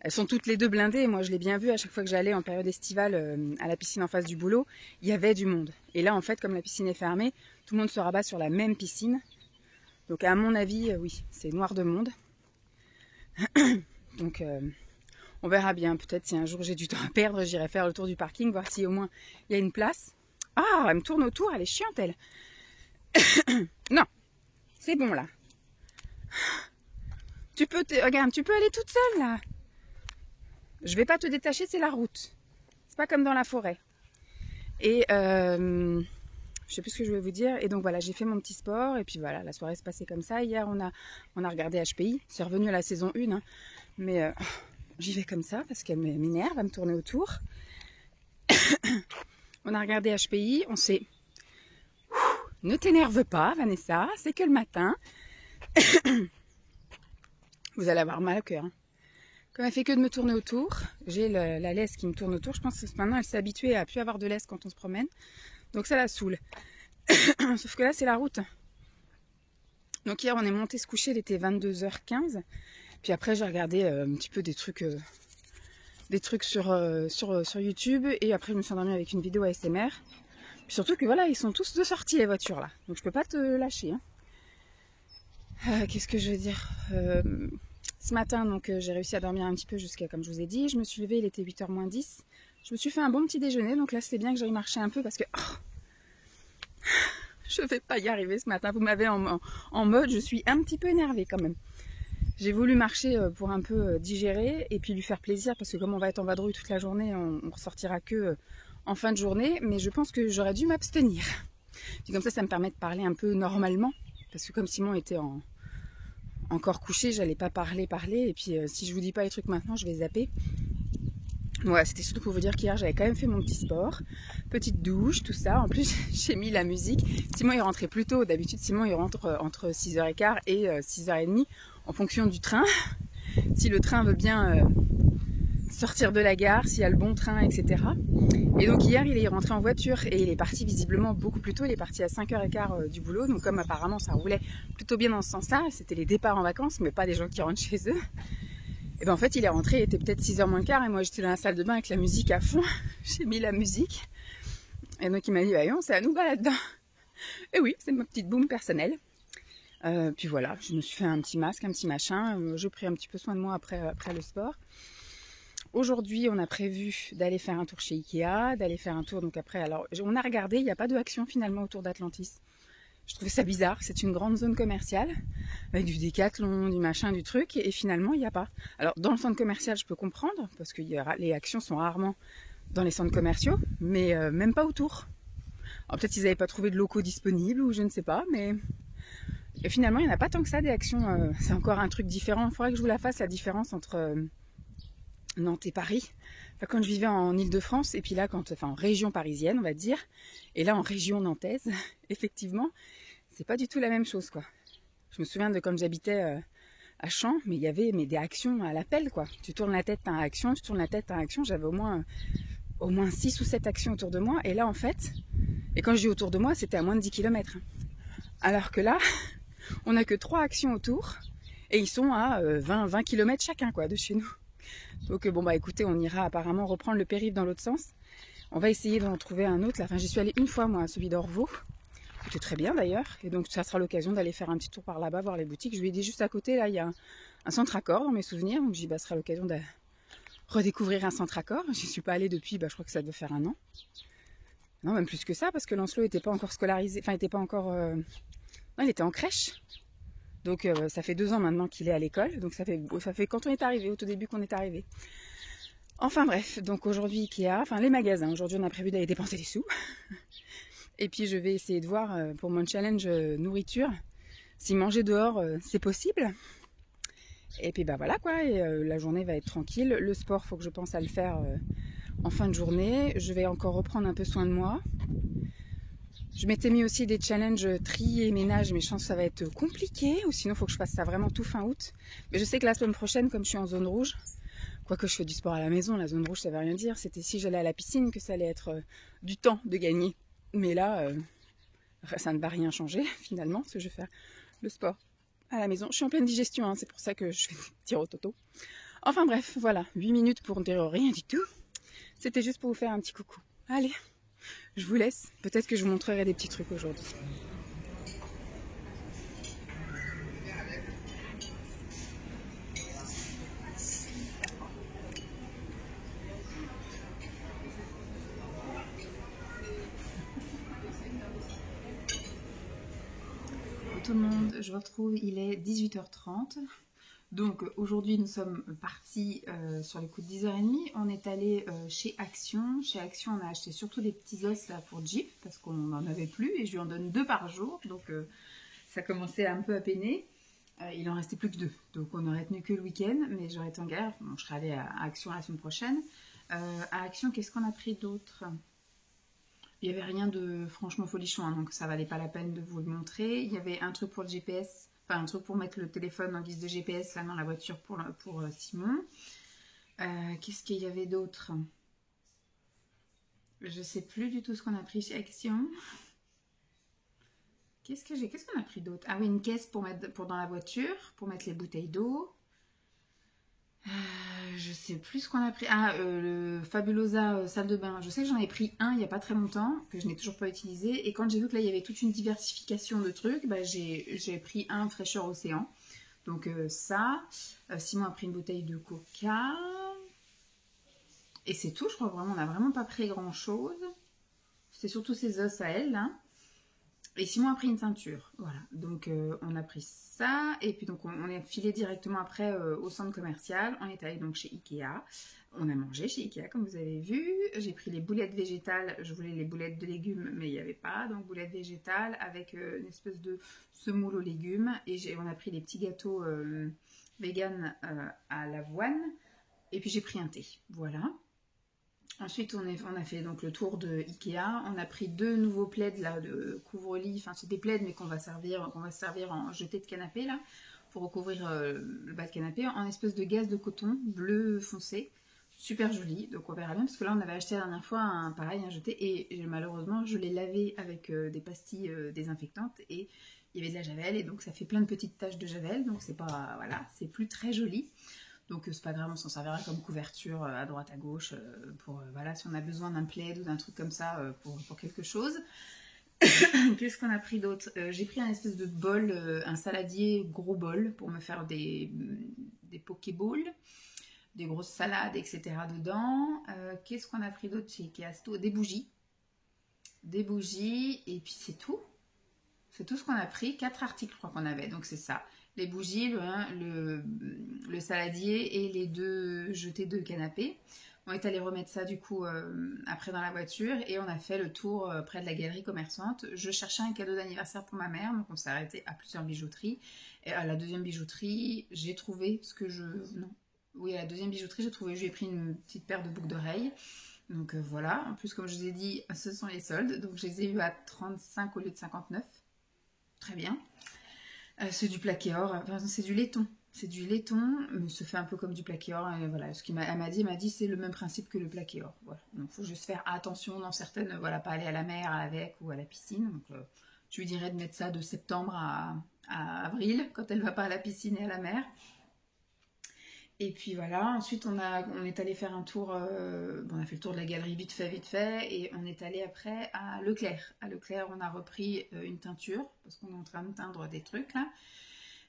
elles sont toutes les deux blindées. Moi, je l'ai bien vu à chaque fois que j'allais en période estivale à la piscine en face du boulot, il y avait du monde. Et là, en fait, comme la piscine est fermée, tout le monde se rabat sur la même piscine. Donc à mon avis, oui, c'est noir de monde. Donc... on verra bien, peut-être si un jour j'ai du temps à perdre, j'irai faire le tour du parking, voir si au moins il y a une place. Ah, elle me tourne autour, elle est chiante elle. Non, c'est bon là. Regarde, tu peux aller toute seule là. Je vais pas te détacher, c'est la route. C'est pas comme dans la forêt. Et je sais plus ce que je voulais vous dire. Et donc voilà, j'ai fait mon petit sport et puis voilà, la soirée se passait comme ça. Hier on a regardé HPI, c'est revenu à la saison 1, hein. Mais... j'y vais comme ça parce qu'elle m'énerve, à me tourner autour. On a regardé HPI, on s'est... Ne t'énerve pas, Vanessa, c'est que le matin. Vous allez avoir mal au cœur. Hein. Comme elle fait que de me tourner autour, j'ai la laisse qui me tourne autour. Je pense que maintenant elle s'est habituée à plus avoir de laisse quand on se promène. Donc ça la saoule. Sauf que là c'est la route. Donc hier on est monté se coucher, il était 22h15. Puis après j'ai regardé un petit peu des trucs sur YouTube. Et après je me suis endormie avec une vidéo ASMR. Puis surtout que voilà, ils sont tous de sortie les voitures là. Donc je peux pas te lâcher. Hein. Qu'est-ce que je veux dire ce matin, donc j'ai réussi à dormir un petit peu jusqu'à, comme je vous ai dit. Je me suis levée, il était 8h moins 10. Je me suis fait un bon petit déjeuner. Donc là, c'est bien que j'aille marcher un peu parce que je vais pas y arriver ce matin. Vous m'avez en mode, je suis un petit peu énervée quand même. J'ai voulu marcher pour un peu digérer et puis lui faire plaisir parce que comme on va être en vadrouille toute la journée, on ressortira que en fin de journée. Mais je pense que j'aurais dû m'abstenir. Puis comme ça me permet de parler un peu normalement. Parce que comme Simon était encore couché, j'allais pas parler. Et puis si je vous dis pas les trucs maintenant, je vais zapper. Ouais, c'était surtout pour vous dire qu'hier j'avais quand même fait mon petit sport, petite douche, tout ça. En plus j'ai mis la musique. Simon il rentrait plus tôt. D'habitude Simon il rentre entre 6h15 et 6h30 en fonction du train. Si le train veut bien sortir de la gare, s'il y a le bon train, etc. Et donc hier il est rentré en voiture et il est parti visiblement beaucoup plus tôt. Il est parti à 5h15 du boulot. Donc comme apparemment ça roulait plutôt bien dans ce sens-là, c'était les départs en vacances mais pas des gens qui rentrent chez eux. Et ben en fait il est rentré, il était peut-être 6h moins le quart et moi j'étais dans la salle de bain avec la musique à fond. J'ai mis la musique. Et donc il m'a dit, voyons, c'est à nous là-dedans. Et oui, c'est ma petite boum personnelle. Puis voilà, je me suis fait un petit masque, un petit machin. Je pris un petit peu soin de moi après le sport. Aujourd'hui, on a prévu d'aller faire un tour chez Ikea, d'aller faire un tour. Donc après, alors on a regardé, il n'y a pas de Action finalement autour d'Atlantis. Je trouvais ça bizarre, c'est une grande zone commerciale avec du Décathlon, du machin, du truc, et finalement il n'y a pas. Alors dans le centre commercial, je peux comprendre parce que les actions sont rarement dans les centres commerciaux, mais même pas autour. Alors peut-être qu'ils n'avaient pas trouvé de locaux disponibles ou je ne sais pas, mais et finalement il n'y en a pas tant que ça des actions. C'est encore un truc différent. Il faudrait que je vous la fasse la différence entre Nantes et Paris. Enfin, quand je vivais en Ile-de-France et puis là en région parisienne on va dire, et là en région nantaise, effectivement, c'est pas du tout la même chose quoi. Je me souviens de quand j'habitais à Champs, mais il y avait des actions à l'appel quoi. Tu tournes la tête, t'as une action, tu tournes la tête, t'as une action. J'avais au moins 6 ou 7 actions autour de moi. Et là en fait, et quand je dis autour de moi, c'était à moins de 10 km. Alors que là, on n'a que 3 actions autour et ils sont à 20 km chacun quoi de chez nous. Donc bon bah écoutez, on ira apparemment reprendre le périple dans l'autre sens. On va essayer d'en trouver un autre. Enfin, j'y suis allée une fois moi, à celui d'Orvaux. C'était très bien d'ailleurs. Et donc ça sera l'occasion d'aller faire un petit tour par là-bas, voir les boutiques. Je lui ai dit juste à côté, là il y a un centre Accor dans mes souvenirs. Donc je dis bah ce sera l'occasion de redécouvrir un centre Accor. J'y suis pas allée depuis, je crois que ça doit faire 1 an. Non, même plus que ça, parce que Lancelot n'était pas encore scolarisé. Enfin, il était pas encore... Non, il était en crèche. Donc ça fait 2 ans maintenant qu'il est à l'école. Donc ça fait quand on est arrivé, au tout début qu'on est arrivé. Enfin bref, donc aujourd'hui Ikea, enfin les magasins. Aujourd'hui on a prévu d'aller dépenser des sous. Et puis je vais essayer de voir pour mon challenge nourriture, si manger dehors c'est possible. Et puis bah voilà quoi, et la journée va être tranquille. Le sport, faut que je pense à le faire en fin de journée. Je vais encore reprendre un peu soin de moi. Je m'étais mis aussi des challenges tri et ménage, mais je pense que ça va être compliqué, ou sinon il faut que je fasse ça vraiment tout fin août. Mais je sais que la semaine prochaine, comme je suis en zone rouge, quoique je fais du sport à la maison, la zone rouge ça veut rien dire, c'était si j'allais à la piscine que ça allait être du temps de gagner. Mais là, ça ne va rien changer finalement, parce que je vais faire le sport à la maison. Je suis en pleine digestion, hein, c'est pour ça que je fais des petits rototos. Enfin bref, voilà, 8 minutes pour dire rien du tout. C'était juste pour vous faire un petit coucou. Allez, je vous laisse. Peut-être que je vous montrerai des petits trucs aujourd'hui. Tout le monde, je vous retrouve, il est 18h30. Donc aujourd'hui nous sommes partis sur les coups de 10h30. On est allé chez Action. Chez Action on a acheté surtout des petits os là pour Jeep parce qu'on n'en avait plus et je lui en donne 2 par jour. Donc ça commençait un peu à peiner. Il en restait plus que 2. Donc on n'aurait tenu que le week-end, mais j'aurais été en galère. Bon, je serais allée à Action la semaine prochaine. À Action, qu'est-ce qu'on a pris d'autre ? Il n'y avait rien de franchement folichon, hein, donc ça valait pas la peine de vous le montrer. Il y avait un truc pour le GPS, enfin un truc pour mettre le téléphone en guise de GPS là dans la voiture pour Simon. Qu'est-ce qu'il y avait d'autre? Je sais plus du tout ce qu'on a pris chez Action. Qu'est-ce qu'on a pris d'autre? Ah oui, une caisse pour mettre dans la voiture, pour mettre les bouteilles d'eau. Je sais plus ce qu'on a pris. Ah, le Fabulosa salle de bain. Je sais que j'en ai pris un il n'y a pas très longtemps, que je n'ai toujours pas utilisé. Et quand j'ai vu que là, il y avait toute une diversification de trucs, bah, j'ai pris un fraîcheur océan. Donc ça. Simon a pris une bouteille de coca. Et c'est tout, je crois vraiment. On n'a vraiment pas pris grand-chose. C'était surtout ses os à elle, là. Et Simon a pris une ceinture, voilà. Donc on a pris ça, et puis donc on est filé directement après au centre commercial. On est allé donc chez Ikea. On a mangé chez Ikea, comme vous avez vu. J'ai pris les boulettes végétales. Je voulais les boulettes de légumes, mais il n'y avait pas. Donc boulettes végétales avec une espèce de semoule aux légumes. Et on a pris des petits gâteaux vegan à l'avoine. Et puis j'ai pris un thé, voilà. Ensuite, on a fait donc le tour de Ikea. On a pris 2 nouveaux plaids là, de couvre-lit. Enfin, c'est des plaids, mais qu'on va servir en jeté de canapé là, pour recouvrir le bas de canapé en espèce de gaze de coton bleu foncé. Super joli. Donc on verra bien, parce que là, on avait acheté la dernière fois un jeté. Et malheureusement, je l'ai lavé avec des pastilles désinfectantes. Et il y avait de la javel. Et donc, ça fait plein de petites taches de javel. Donc, c'est pas, voilà, c'est plus très joli. Donc c'est pas grave, on s'en servira comme couverture à droite à gauche pour voilà, si on a besoin d'un plaid ou d'un truc comme ça pour quelque chose. Qu'est-ce qu'on a pris d'autre? J'ai pris un espèce de bol, un saladier gros bol pour me faire des pokéballs, des grosses salades, etc. dedans. Qu'est-ce qu'on a pris d'autre chez Ikea? Des bougies. Des bougies, et puis c'est tout. C'est tout ce qu'on a pris. 4 articles, je crois qu'on avait, donc c'est ça. Les bougies, le saladier et les 2 jetés de canapé. On est allé remettre ça du coup après dans la voiture, et on a fait le tour près de la galerie commerçante. Je cherchais un cadeau d'anniversaire pour ma mère, donc on s'est arrêté à plusieurs bijouteries. Et à la deuxième bijouterie, j'ai trouvé ce que je... Non. Oui, à la deuxième bijouterie, je lui ai pris une petite paire de boucles d'oreilles. Donc voilà, en plus comme je vous ai dit, ce sont les soldes. Donc je les ai eu à 35 au lieu de 59. Très bien. C'est du plaqué or, enfin, c'est du laiton. C'est du laiton, mais ça fait un peu comme du plaqué or. Et voilà, ce qu'elle m'a dit, c'est le même principe que le plaqué or. Voilà. Donc il faut juste faire attention dans certaines, voilà, pas aller à la mer avec ou à la piscine. Donc je lui dirais de mettre ça de septembre à avril, quand elle va pas à la piscine et à la mer. Et puis voilà, ensuite on est allé faire un tour, on a fait le tour de la galerie vite fait, et on est allé après à Leclerc. À Leclerc, on a repris une teinture, parce qu'on est en train de teindre des trucs là.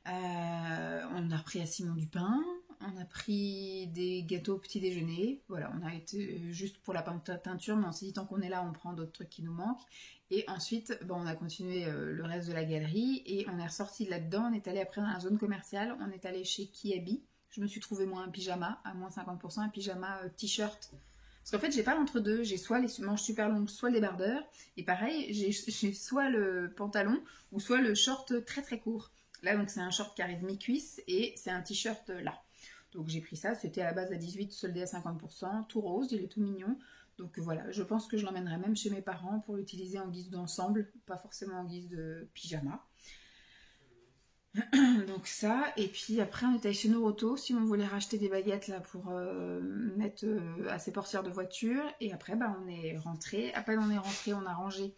On a repris à Simon du pain, on a pris des gâteaux au petit déjeuner. Voilà, on a été juste pour la teinture, mais on s'est dit tant qu'on est là, on prend d'autres trucs qui nous manquent. Et ensuite, on a continué le reste de la galerie, et on est ressorti là-dedans. On est allé après dans la zone commerciale, on est allé chez Kiabi. Je me suis trouvé moi un pyjama à moins 50%, un pyjama t-shirt. Parce qu'en fait, j'ai pas l'entre-deux. J'ai soit les manches super longues, soit le débardeur. Et pareil, j'ai soit le pantalon ou soit le short très très court. Là, donc c'est un short qui arrive mi-cuisse et c'est un t-shirt là. Donc j'ai pris ça. C'était à la base à 18, soldé à 50%. Tout rose, il est tout mignon. Donc voilà, je pense que je l'emmènerai même chez mes parents pour l'utiliser en guise d'ensemble, pas forcément en guise de pyjama. Donc ça, et puis après on est allé chez Noroto si on voulait racheter des baguettes là pour mettre à ses portières de voiture. Et après on est rentré, à peine on est rentré, on a rangé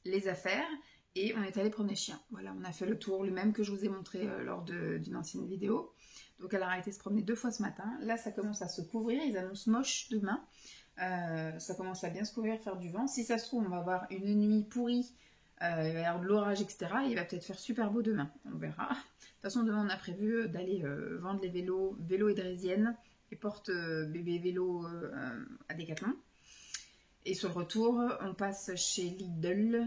les affaires et on est allé promener chien. Voilà, on a fait le tour, le même que je vous ai montré lors d'une ancienne vidéo. Donc elle a arrêté de se promener 2 fois ce matin. Là ça commence à se couvrir, ils annoncent moche demain. Ça commence à bien se couvrir, faire du vent. Si ça se trouve on va avoir une nuit pourrie. Il va y avoir de l'orage, etc. Et il va peut-être faire super beau demain. On verra. De toute façon, demain, on a prévu d'aller vendre les vélos et draisiennes et porte bébé vélo à Decathlon. Et sur le retour, on passe chez Lidl.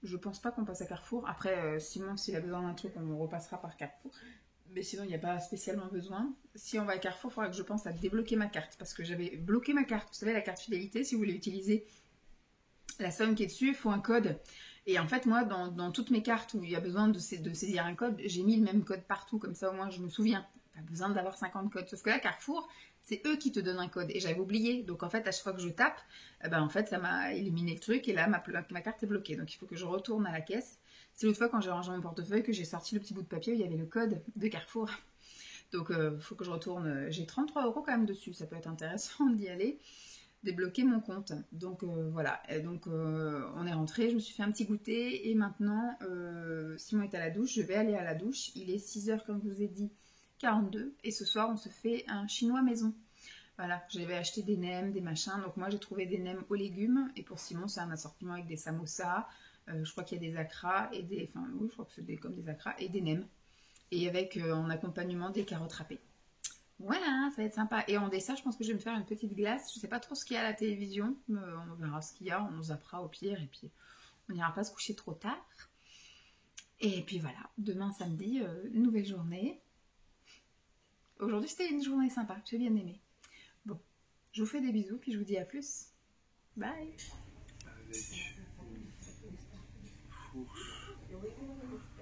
Je pense pas qu'on passe à Carrefour. Après, Simon, s'il a besoin d'un truc, on repassera par Carrefour. Mais sinon, il n'y a pas spécialement besoin. Si on va à Carrefour, il faudra que je pense à débloquer ma carte. Parce que j'avais bloqué ma carte. Vous savez, la carte fidélité, si vous voulez utiliser la somme qui est dessus, il faut un code. Et en fait, moi, dans toutes mes cartes où il y a besoin de saisir un code, j'ai mis le même code partout, comme ça au moins je me souviens. Pas besoin d'avoir 50 codes. Sauf que là, Carrefour, c'est eux qui te donnent un code. Et j'avais oublié. Donc en fait, à chaque fois que je tape, en fait, ça m'a éliminé le truc. Et là, ma carte est bloquée. Donc il faut que je retourne à la caisse. C'est l'autre fois quand j'ai rangé mon portefeuille que j'ai sorti le petit bout de papier où il y avait le code de Carrefour. Donc, il faut que je retourne. J'ai 33 € quand même dessus. Ça peut être intéressant d'y aller, débloquer mon compte. Donc, voilà. Et donc, on est rentré. Je me suis fait un petit goûter. Et maintenant, Simon est à la douche. Je vais aller à la douche. Il est 6 h, comme je vous ai dit, 42. Et ce soir, on se fait un chinois maison. Voilà, j'avais acheté des nems, des machins. Donc, moi, j'ai trouvé des nems aux légumes. Et pour Simon, c'est un assortiment avec des samosas. Je crois qu'il y a des acras et des... Enfin, oui, je crois que c'est comme des acras et des nems. Et avec en accompagnement des carottes râpées. Voilà, ça va être sympa. Et en dessert, je pense que je vais me faire une petite glace. Je ne sais pas trop ce qu'il y a à la télévision. On verra ce qu'il y a. On zappera au pire. Et puis, on n'ira pas se coucher trop tard. Et puis voilà, demain samedi, nouvelle journée. Aujourd'hui, c'était une journée sympa. J'ai bien aimé. Bon, je vous fais des bisous. Puis je vous dis à plus. Bye. Avec une fourche.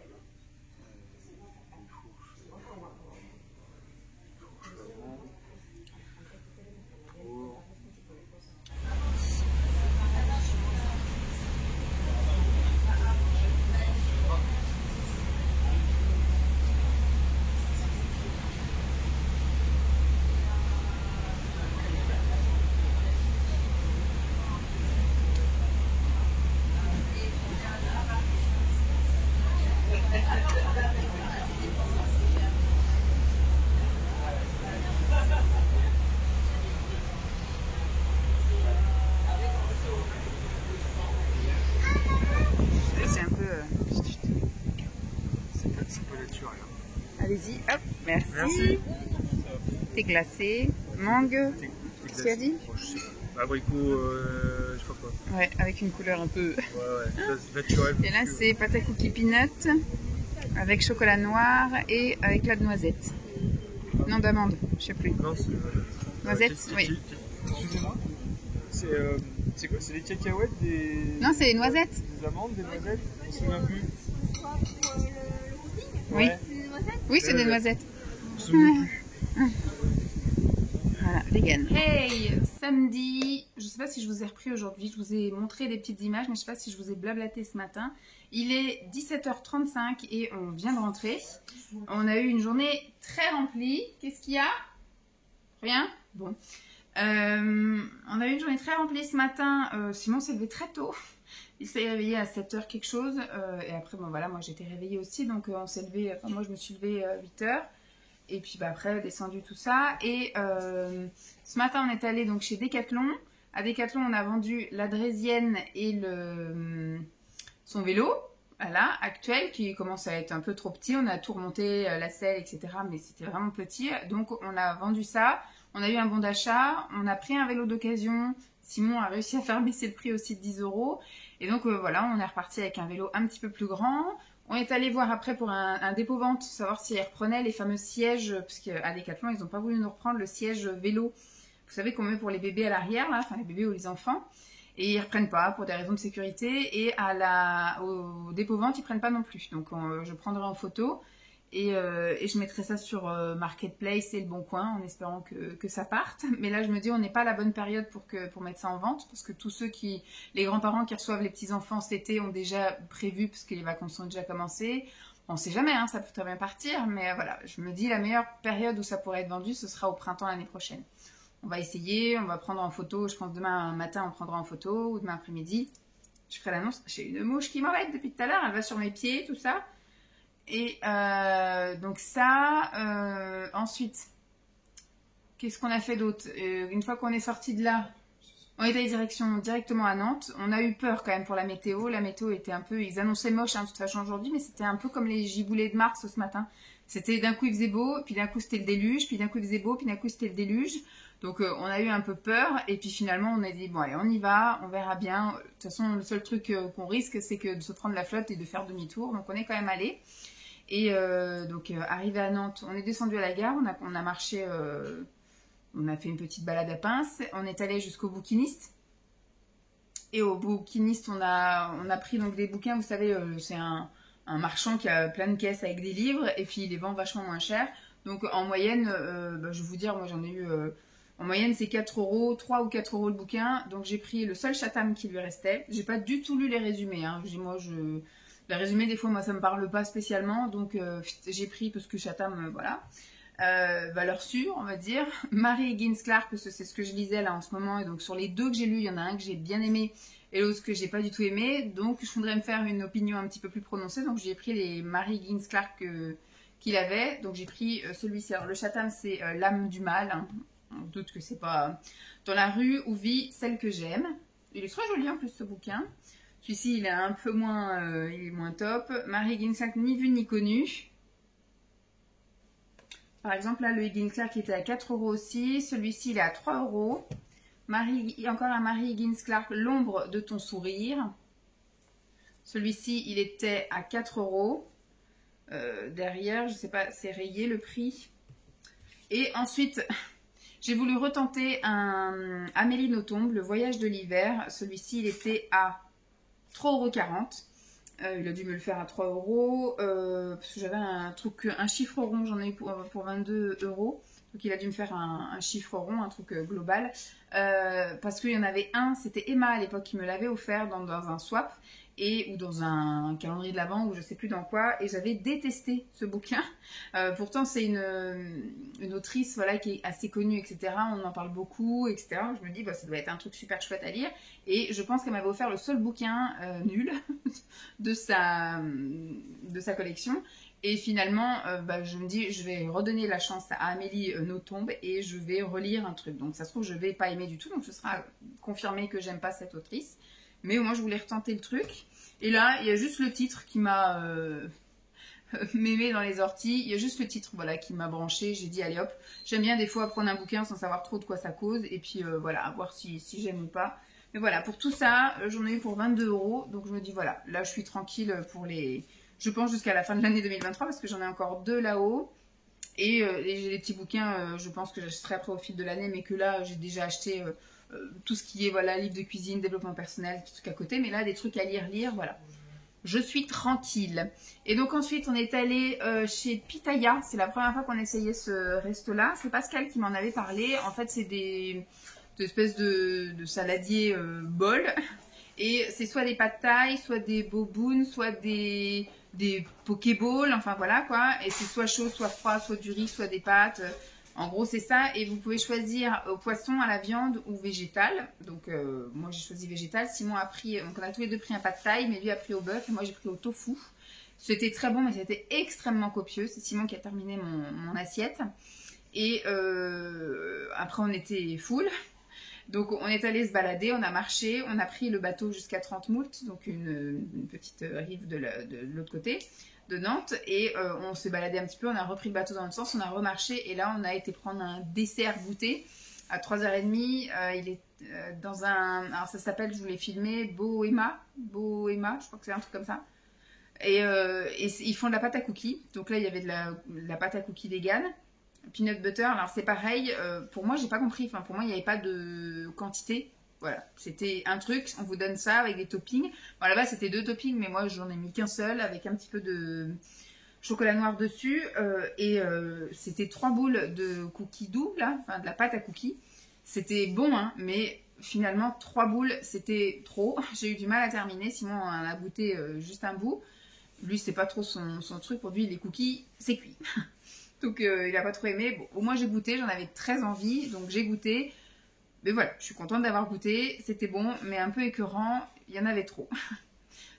Allez-y, hop, merci. Thé glacé, mangue. Qu'est-ce qu'il a dit? Abricot, je sais pas quoi. Ouais, avec une couleur un peu. Ouais, naturel. Et là, c'est pâte à cookie peanut avec chocolat noir et avec la noisette. Non, d'amande, je sais plus. Non, c'est. Noisette, oui. Excusez-moi. C'est quoi? C'est des cacahuètes, des. Non, c'est les noisettes. Des amandes, des noisettes? Je me souviens plus. Oui. Ouais. Oui, c'est des noisettes. Je me souviens plus. Voilà, vegan. Hey, samedi, je sais pas si je vous ai repris aujourd'hui, je vous ai montré des petites images, mais je sais pas si je vous ai blablaté ce matin. Il est 17 h 35 et on vient de rentrer. On a eu une journée très remplie. Qu'est-ce qu'il y a? Rien? Bon. On a eu une journée très remplie ce matin. Simon s'est levé très tôt. Il s'est réveillé à 7 h quelque chose. Et après, bon voilà, moi j'étais réveillée aussi. Donc on s'est levé, enfin moi je me suis levée à 8 h. Et puis bah, après, descendu tout ça. Et ce matin, on est allé donc chez Decathlon. À Decathlon, on a vendu la draisienne et son vélo, voilà, actuel, qui commence à être un peu trop petit. On a tout remonté, la selle, etc. Mais c'était vraiment petit. Donc on a vendu ça. On a eu un bon d'achat. On a pris un vélo d'occasion. Simon a réussi à faire baisser le prix aussi de 10 €. Et donc voilà, on est reparti avec un vélo un petit peu plus grand. On est allé voir après pour un dépôt-vente, savoir s'ils reprenaient les fameux sièges, parce qu'à Decathlon, ils n'ont pas voulu nous reprendre le siège vélo. Vous savez qu'on met pour les bébés à l'arrière, là, enfin les bébés ou les enfants. Et ils ne reprennent pas pour des raisons de sécurité. Et au dépôt-vente, ils ne prennent pas non plus. Donc je prendrai en photo et je mettrai ça sur Marketplace et Le Bon Coin en espérant que ça parte. Mais là, je me dis, on n'est pas à la bonne période pour mettre ça en vente, parce que tous ceux les grands-parents qui reçoivent les petits-enfants cet été ont déjà prévu, parce que les vacances sont déjà commencées. On ne sait jamais, hein, ça peut très bien partir, mais voilà, je me dis la meilleure période où ça pourrait être vendu, ce sera au printemps l'année prochaine. On va essayer, on va prendre en photo, je pense demain matin on prendra en photo, ou demain après-midi. Je ferai l'annonce. J'ai une mouche qui m'embête depuis tout à l'heure, elle va sur mes pieds, tout ça. Et donc ça, ensuite, qu'est-ce qu'on a fait d'autre? Une fois qu'on est sorti de là, on est allé directement à Nantes. On a eu peur quand même pour la météo. La météo était un peu, ils annonçaient moche, hein, de toute façon aujourd'hui, mais c'était un peu comme les giboulées de mars ce matin. C'était d'un coup il faisait beau, puis d'un coup c'était le déluge, puis d'un coup il faisait beau, puis d'un coup c'était le déluge. Donc on a eu un peu peur, et puis finalement on a dit bon allez on y va, on verra bien. De toute façon le seul truc qu'on risque c'est que de se prendre la flotte et de faire demi-tour, donc on est quand même allé. Et donc arrivé à Nantes, on est descendu à la gare, on a marché, on a fait une petite balade à pince, on est allé jusqu'au bouquiniste. Et au bouquiniste on a pris donc des bouquins, vous savez c'est un marchand qui a plein de caisses avec des livres et puis il les vend vachement moins cher. Donc en moyenne, je vais vous dire, moi j'en ai eu, en moyenne c'est 4 €, 3 ou 4 € le bouquin. Donc j'ai pris le seul Chatham qui lui restait. J'ai pas du tout lu les résumés, hein. Les résumés des fois moi ça me parle pas spécialement, donc j'ai pris parce que Chatham, voilà. valeur sûre, on va dire. Mary Higgins Clark, parce que c'est ce que je lisais là en ce moment, et donc sur les deux que j'ai lus, il y en a un que j'ai bien aimé et l'autre que j'ai pas du tout aimé, donc je voudrais me faire une opinion un petit peu plus prononcée, donc j'ai pris les Mary Higgins Clark qu'il avait, donc j'ai pris celui-ci. Alors le Chatham, c'est l'âme du mal, hein. On se doute que c'est pas dans la rue où vit celle que j'aime. Il est très joli en plus ce bouquin. Celui-ci il est un peu moins, il est moins top. Mary Higgins Clark, ni vu ni connu. Par exemple, là, le Higgins Clark était à 4 € aussi. Celui-ci, il est à 3 €. Encore un Mary Higgins Clark, l'ombre de ton sourire. Celui-ci, il était à 4 €. Derrière, je ne sais pas, c'est rayé le prix. Et ensuite, j'ai voulu retenter un Amélie Nothomb, le voyage de l'hiver. Celui-ci, il était à 3,40 €. Il a dû me le faire à 3 €, parce que j'avais un chiffre rond, j'en ai eu pour 22 €. Donc il a dû me faire un chiffre rond, un truc global. Parce qu'il y en avait un, c'était Emma à l'époque qui me l'avait offert dans un swap, ou dans un calendrier de l'Avent, ou je sais plus dans quoi, et j'avais détesté ce bouquin. Pourtant c'est une autrice, voilà, qui est assez connue, etc. On en parle beaucoup, etc. Je me dis, bah, ça doit être un truc super chouette à lire. Et je pense qu'elle m'avait offert le seul bouquin nul de sa collection. Et finalement, je me dis, je vais redonner la chance à Amélie Nothomb et je vais relire un truc. Donc ça se trouve, je vais pas aimer du tout. Donc ce sera confirmé que j'aime pas cette autrice. Mais au moins, je voulais retenter le truc. Et là, il y a juste le titre qui m'a mémé dans les orties. Il y a juste le titre, voilà, qui m'a branché. J'ai dit, allez hop, j'aime bien des fois prendre un bouquin sans savoir trop de quoi ça cause. Et puis voilà, voir si j'aime ou pas. Mais voilà, pour tout ça, j'en ai eu pour 22 €. Donc je me dis, voilà, là je suis tranquille pour je pense jusqu'à la fin de l'année 2023 parce que j'en ai encore 2 là-haut. Et j'ai des petits bouquins, je pense que j'achèterai après au fil de l'année, mais que là j'ai déjà acheté tout ce qui est, voilà, livre de cuisine, développement personnel, tout truc à côté. Mais là, des trucs à lire, voilà. Je suis tranquille. Et donc ensuite, on est allé chez Pitaya. C'est la première fois qu'on essayait ce resto-là. C'est Pascal qui m'en avait parlé. En fait, c'est des espèces de saladiers bol. Et c'est soit des pad thai, soit des bobounes, soit des pokéballs, enfin voilà quoi. Et c'est soit chaud, soit froid, soit du riz, soit des pâtes. En gros, c'est ça. Et vous pouvez choisir au poisson, à la viande ou végétal. Donc, moi, j'ai choisi végétal. Simon a pris, donc on a tous les deux pris un pad thai, mais lui a pris au bœuf et moi, j'ai pris au tofu. C'était très bon, mais c'était extrêmement copieux. C'est Simon qui a terminé mon assiette. Et après, on était full. Donc on est allé se balader, on a marché, on a pris le bateau jusqu'à 30 Moult, donc une petite rive de l'autre côté de Nantes, et on s'est baladé un petit peu, on a repris le bateau dans l'autre sens, on a remarché, et là on a été prendre un dessert goûter à 3h30, il est dans alors ça s'appelle, je vous l'ai filmé, Bohéma, je crois que c'est un truc comme ça, et ils font de la pâte à cookies, donc là il y avait de la pâte à cookies vegan, peanut butter, alors c'est pareil, pour moi j'ai pas compris, enfin pour moi il n'y avait pas de quantité, voilà, c'était un truc, on vous donne ça avec des toppings, bon là-bas c'était 2 toppings mais moi j'en ai mis qu'un seul avec un petit peu de chocolat noir dessus, et c'était 3 boules de cookies doux là, enfin de la pâte à cookies, c'était bon hein, mais finalement 3 boules c'était trop, j'ai eu du mal à terminer, Simon en a goûté juste un bout, lui c'est pas trop son truc, pour lui les cookies c'est cuit. Donc il n'a pas trop aimé. Bon, au moins j'ai goûté, j'en avais très envie, donc j'ai goûté. Mais voilà, je suis contente d'avoir goûté. C'était bon, mais un peu écœurant, il y en avait trop.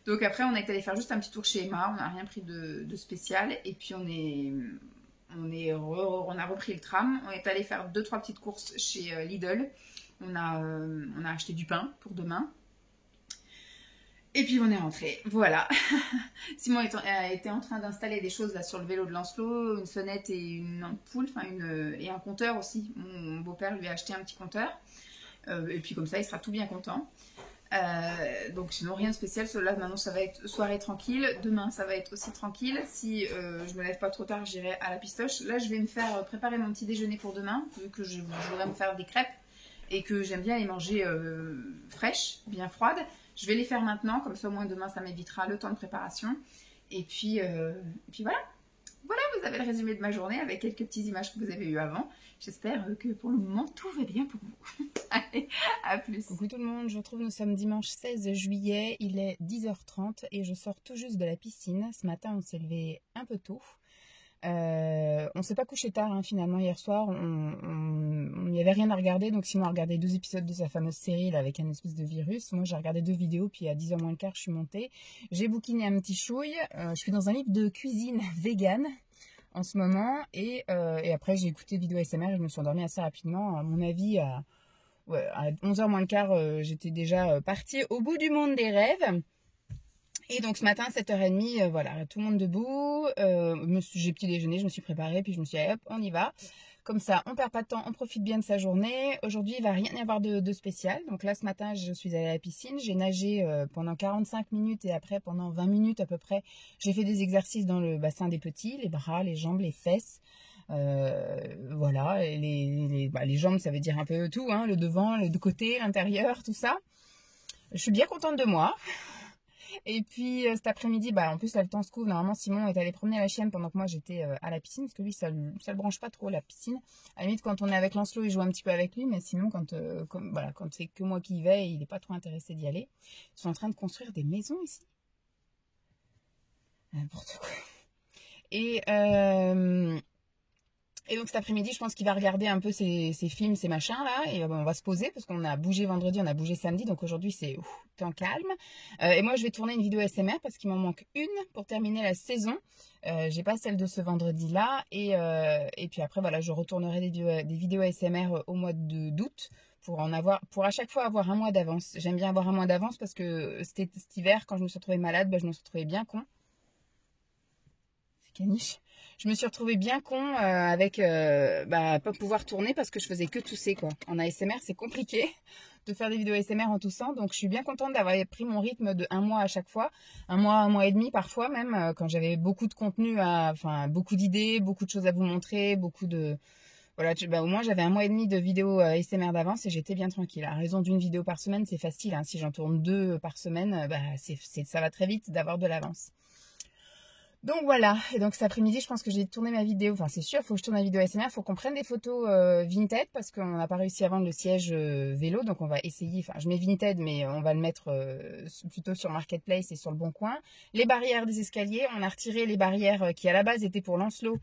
Donc après, on est allé faire juste un petit tour chez Emma, on n'a rien pris de spécial. Et puis on a repris le tram, on est allé faire 2-3 petites courses chez Lidl. On a acheté du pain pour demain. Et puis on est rentré, voilà. Simon était en train d'installer des choses là sur le vélo de Lancelot, une sonnette et une ampoule, et un compteur aussi. Mon beau-père lui a acheté un petit compteur. Et puis comme ça, il sera tout bien content. Donc sinon, rien de spécial. Là, maintenant, ça va être soirée tranquille. Demain, ça va être aussi tranquille. Si je me lève pas trop tard, j'irai à la pistoche. Là, je vais me faire préparer mon petit déjeuner pour demain, vu que je voudrais me faire des crêpes et que j'aime bien les manger fraîches, bien froides. Je vais les faire maintenant, comme ça au moins demain ça m'évitera le temps de préparation. Et puis voilà. Voilà, vous avez le résumé de ma journée avec quelques petites images que vous avez eues avant. J'espère que pour le moment tout va bien pour vous. Allez, à plus. Coucou tout le monde, je vous retrouve, nous sommes dimanche 16 juillet, il est 10h30 et je sors tout juste de la piscine. Ce matin on s'est levé un peu tôt. On s'est pas couché tard hein, finalement hier soir. On n'y avait rien à regarder. Donc sinon on a regardé 12 épisodes de sa fameuse série là, avec un espèce de virus. Moi j'ai regardé 2 vidéos. Puis à 10h moins le quart je suis montée. J'ai bouquiné un petit chouille. Je suis dans un livre de cuisine vegan en ce moment. Et après j'ai écouté vidéo ASMR et je me suis endormie assez rapidement. À mon avis à 11h moins le quart j'étais déjà partie au bout du monde des rêves. Et donc ce matin, 7h30, voilà, tout le monde debout, j'ai petit déjeuner, je me suis préparée, puis je me suis dit, hop, on y va. Comme ça, on perd pas de temps, on profite bien de sa journée. Aujourd'hui, il va rien y avoir de spécial. Donc là, ce matin, je suis allée à la piscine, j'ai nagé pendant 45 minutes et après, pendant 20 minutes à peu près, j'ai fait des exercices dans le bassin des petits, les bras, les jambes, les fesses. Voilà, et les jambes, ça veut dire un peu tout, hein, le devant, le de côté, l'intérieur, tout ça. Je suis bien contente de moi. Et puis cet après-midi, en plus là le temps se couvre. Normalement Simon est allé promener la chienne pendant que moi j'étais à la piscine, parce que lui ça le branche pas trop la piscine. À la limite quand on est avec Lancelot il joue un petit peu avec lui, mais sinon quand c'est que moi qui y vais, il est pas trop intéressé d'y aller. Ils sont en train de construire des maisons ici. N'importe quoi. Et donc cet après-midi, je pense qu'il va regarder un peu ses films, ses machins là, et on va se poser parce qu'on a bougé vendredi, on a bougé samedi, donc aujourd'hui c'est temps calme. Et moi je vais tourner une vidéo ASMR parce qu'il m'en manque une pour terminer la saison. J'ai pas celle de ce vendredi là, et puis après voilà, je retournerai des vidéos ASMR au mois d'août pour à chaque fois avoir un mois d'avance. J'aime bien avoir un mois d'avance parce que cet hiver, quand je me suis retrouvée malade, je me suis retrouvée bien con. C'est caniche. Je me suis retrouvée bien con avec pas pouvoir tourner parce que je faisais que tousser quoi. En ASMR c'est compliqué de faire des vidéos ASMR en toussant, donc je suis bien contente d'avoir pris mon rythme de 1 mois à chaque fois, 1 mois et demi parfois même, quand j'avais beaucoup de contenu, beaucoup d'idées, beaucoup de choses à vous montrer, voilà, au moins j'avais 1 mois et demi de vidéos ASMR d'avance et j'étais bien tranquille. À raison d'une vidéo par semaine c'est facile, hein. Si j'en tourne 2 par semaine, ça va très vite d'avoir de l'avance. Donc voilà, et donc cet après-midi, je pense que j'ai tourné ma vidéo, enfin c'est sûr, il faut que je tourne ma vidéo ASMR, il faut qu'on prenne des photos Vinted parce qu'on n'a pas réussi à vendre le siège vélo, donc on va essayer, je mets Vinted mais on va le mettre plutôt sur Marketplace et sur le Bon Coin. Les barrières des escaliers, on a retiré les barrières qui à la base étaient pour Lancelot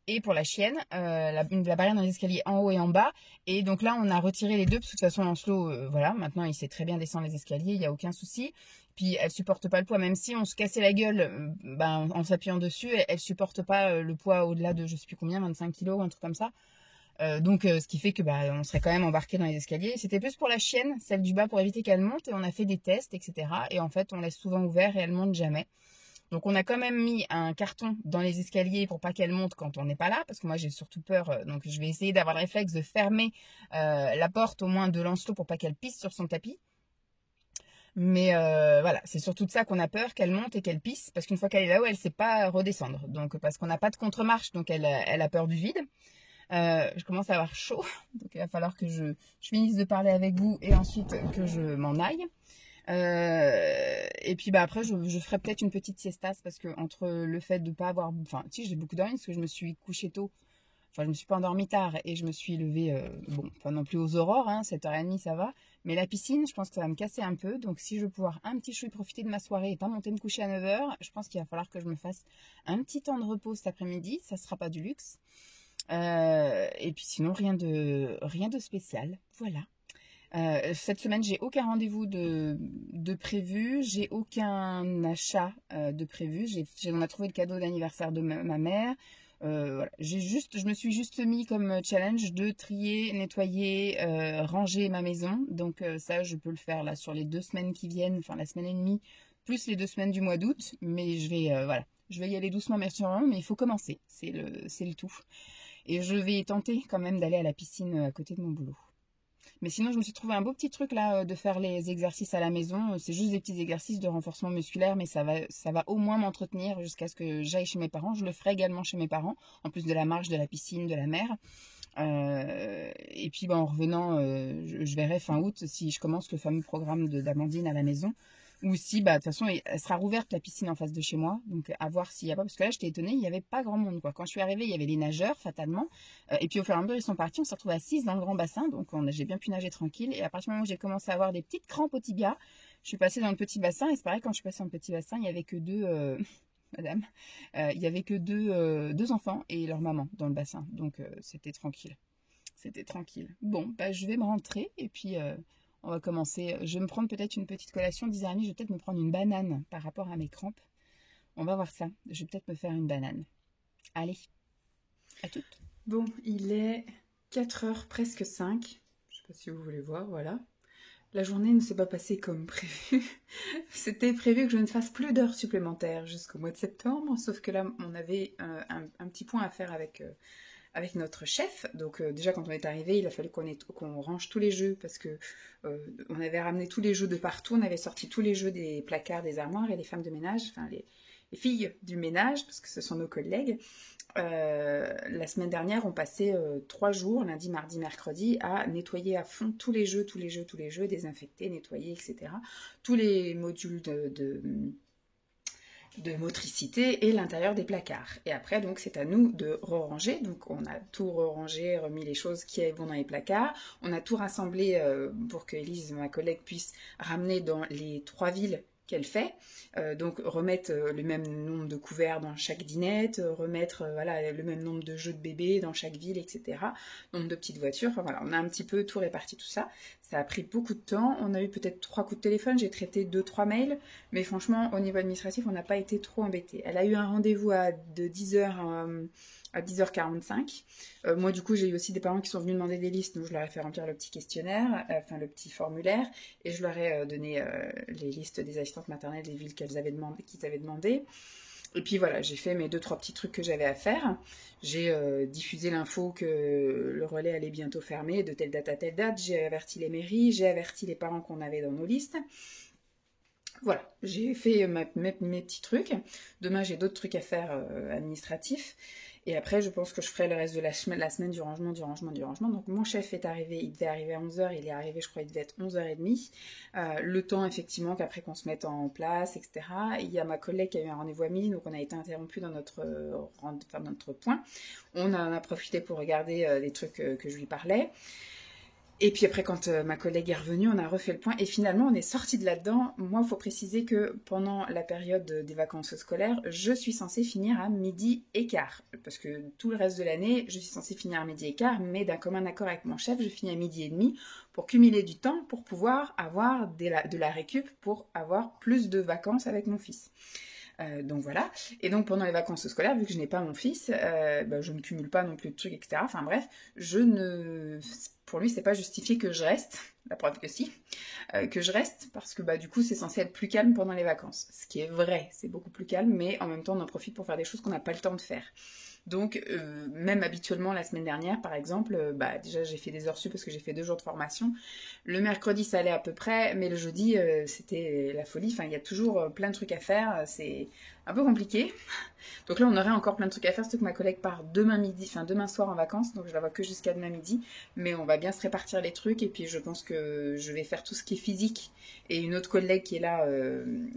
et pour la chienne, la barrière dans les escaliers en haut et en bas, et donc là on a retiré les deux, parce que de toute façon Lancelot, voilà, maintenant il sait très bien descendre les escaliers, il n'y a aucun souci. Puis elle supporte pas le poids, même si on se cassait la gueule en s'appuyant dessus, elle supporte pas le poids au-delà de je sais plus combien, 25 kilos, un truc comme ça. Donc ce qui fait que on serait quand même embarqué dans les escaliers. C'était plus pour la chienne, celle du bas, pour éviter qu'elle monte, et on a fait des tests, etc. Et en fait on laisse souvent ouvert et elle monte jamais. Donc on a quand même mis un carton dans les escaliers pour pas qu'elle monte quand on n'est pas là, parce que moi j'ai surtout peur, donc je vais essayer d'avoir le réflexe de fermer la porte au moins de Lancelot pour pas qu'elle pisse sur son tapis. Mais voilà, c'est surtout de ça qu'on a peur, qu'elle monte et qu'elle pisse, parce qu'une fois qu'elle est là-haut, elle ne sait pas redescendre. Donc parce qu'on n'a pas de contre-marche, donc elle a peur du vide. Je commence à avoir chaud, donc il va falloir que je finisse de parler avec vous et ensuite que je m'en aille. Et puis après je ferai peut-être une petite siestasse, parce que entre le fait de pas avoir, si j'ai beaucoup dormi parce que je me suis couchée tôt. Je me suis pas endormie tard et je me suis levée, pas non plus aux aurores, 7h30 ça va. Mais la piscine, je pense que ça va me casser un peu. Donc si je veux pouvoir un petit chouï profiter de ma soirée et pas monter me coucher à 9h, je pense qu'il va falloir que je me fasse un petit temps de repos cet après-midi. Ça sera pas du luxe. Et puis sinon, rien de spécial. Voilà. Cette semaine, j'ai aucun rendez-vous de prévu. J'ai aucun achat de prévu. On a trouvé le cadeau d'anniversaire de ma mère. Voilà. Je me suis juste mis comme challenge de trier, nettoyer, ranger ma maison. Donc ça, je peux le faire là sur les 2 semaines qui viennent, la semaine et demie, plus les 2 semaines du mois d'août. Mais je vais y aller doucement mais sûrement, mais il faut commencer. C'est le tout. Et je vais tenter quand même d'aller à la piscine à côté de mon boulot. Mais sinon, je me suis trouvé un beau petit truc là de faire les exercices à la maison. C'est juste des petits exercices de renforcement musculaire, mais ça va au moins m'entretenir jusqu'à ce que j'aille chez mes parents. Je le ferai également chez mes parents, en plus de la marche, de la piscine, de la mer. Et puis en revenant, je verrai fin août si je commence le fameux programme d'Amandine à la maison. Ou si, de toute façon, elle sera rouverte la piscine en face de chez moi. Donc, à voir s'il n'y a pas. Parce que là, j'étais étonnée, il n'y avait pas grand monde, quoi. Quand je suis arrivée, il y avait les nageurs, fatalement. Et puis, au fur et à mesure, ils sont partis. On s'est retrouvés assises dans le grand bassin. Donc, j'ai bien pu nager tranquille. Et à partir du moment où j'ai commencé à avoir des petites crampes au tibia, je suis passée dans le petit bassin. Et c'est pareil, quand je suis passée dans le petit bassin, il n'y avait que madame. Il y avait que deux enfants et leur maman dans le bassin, donc c'était tranquille. C'était tranquille. Bon, bah, je vais me rentrer et puis on va commencer. Je vais me prendre peut-être une petite collation. 10h30, je vais peut-être me prendre une banane par rapport à mes crampes. On va voir ça. Je vais peut-être me faire une banane. Allez, à toutes. Bon, il est 4h, presque 5. Je sais pas si vous voulez voir, voilà. La journée ne s'est pas passée comme prévu. C'était prévu que je ne fasse plus d'heures supplémentaires jusqu'au mois de septembre, sauf que là, on avait un petit point à faire avec notre chef. Donc déjà, quand on est arrivé, il a fallu qu'on range tous les jeux, parce que on avait ramené tous les jeux de partout, on avait sorti tous les jeux des placards, des armoires, et les femmes de ménage, enfin les filles du ménage, parce que ce sont nos collègues, la semaine dernière, on passait 3 jours, lundi, mardi, mercredi, à nettoyer à fond tous les jeux, désinfecter, nettoyer, etc. Tous les modules de motricité et l'intérieur des placards. Et après, donc, c'est à nous de ranger. Donc, on a tout rangé, remis les choses qui vont dans les placards. On a tout rassemblé pour que Elise, ma collègue, puisse ramener dans les 3 villes qu'elle fait, donc remettre le même nombre de couverts dans chaque dinette, remettre voilà, le même nombre de jeux de bébés dans chaque ville, etc. Nombre de petites voitures, enfin voilà, on a un petit peu tout réparti tout ça. Ça a pris beaucoup de temps, on a eu peut-être 3 coups de téléphone, j'ai traité 2-3 mails, mais franchement, au niveau administratif, on n'a pas été trop embêtés. Elle a eu un rendez-vous de 10h à 10h45. Moi, du coup, j'ai eu aussi des parents qui sont venus demander des listes, donc je leur ai fait remplir le petit questionnaire, enfin le petit formulaire, et je leur ai donné les listes des assistantes maternelles des villes qu'ils avaient demandé. Et puis voilà, j'ai fait mes 2-3 petits trucs que j'avais à faire. J'ai diffusé l'info que le relais allait bientôt fermer, de telle date à telle date. J'ai averti les mairies, j'ai averti les parents qu'on avait dans nos listes. Voilà, j'ai fait mes petits trucs. Demain, j'ai d'autres trucs à faire administratifs. Et après, je pense que je ferai le reste de la semaine du rangement. Donc, mon chef est arrivé, il devait arriver à 11h, il est arrivé, je crois, il devait être 11h30. Le temps, effectivement, qu'après qu'on se mette en place, etc. Il y a ma collègue qui a eu un rendez-vous à midi, donc on a été interrompu dans notre point. On en a profité pour regarder les trucs que je lui parlais. Et puis après, quand ma collègue est revenue, on a refait le point et finalement, on est sorti de là-dedans. Moi, il faut préciser que pendant la période des vacances scolaires, je suis censée finir à 12h15. Parce que tout le reste de l'année, je suis censée finir à 12h15, mais d'un commun accord avec mon chef, je finis à 12h30 pour cumuler du temps, pour pouvoir avoir de la récup, pour avoir plus de vacances avec mon fils. Donc voilà, et donc pendant les vacances scolaires, vu que je n'ai pas mon fils, je ne cumule pas non plus de trucs, etc. Enfin bref, pour lui, c'est pas justifié que je reste, la preuve que si, que je reste, parce que du coup, c'est censé être plus calme pendant les vacances. Ce qui est vrai, c'est beaucoup plus calme, mais en même temps, on en profite pour faire des choses qu'on n'a pas le temps de faire. Donc, même habituellement, la semaine dernière, par exemple, déjà, j'ai fait des heures sup parce que j'ai fait 2 jours de formation. Le mercredi, ça allait à peu près, mais le jeudi, c'était la folie. Enfin, il y a toujours plein de trucs à faire. C'est un peu compliqué. Donc là, on aurait encore plein de trucs à faire, surtout que ma collègue part demain soir en vacances, donc je la vois que jusqu'à demain midi. Mais on va bien se répartir les trucs, et puis je pense que je vais faire tout ce qui est physique. Et une autre collègue qui est là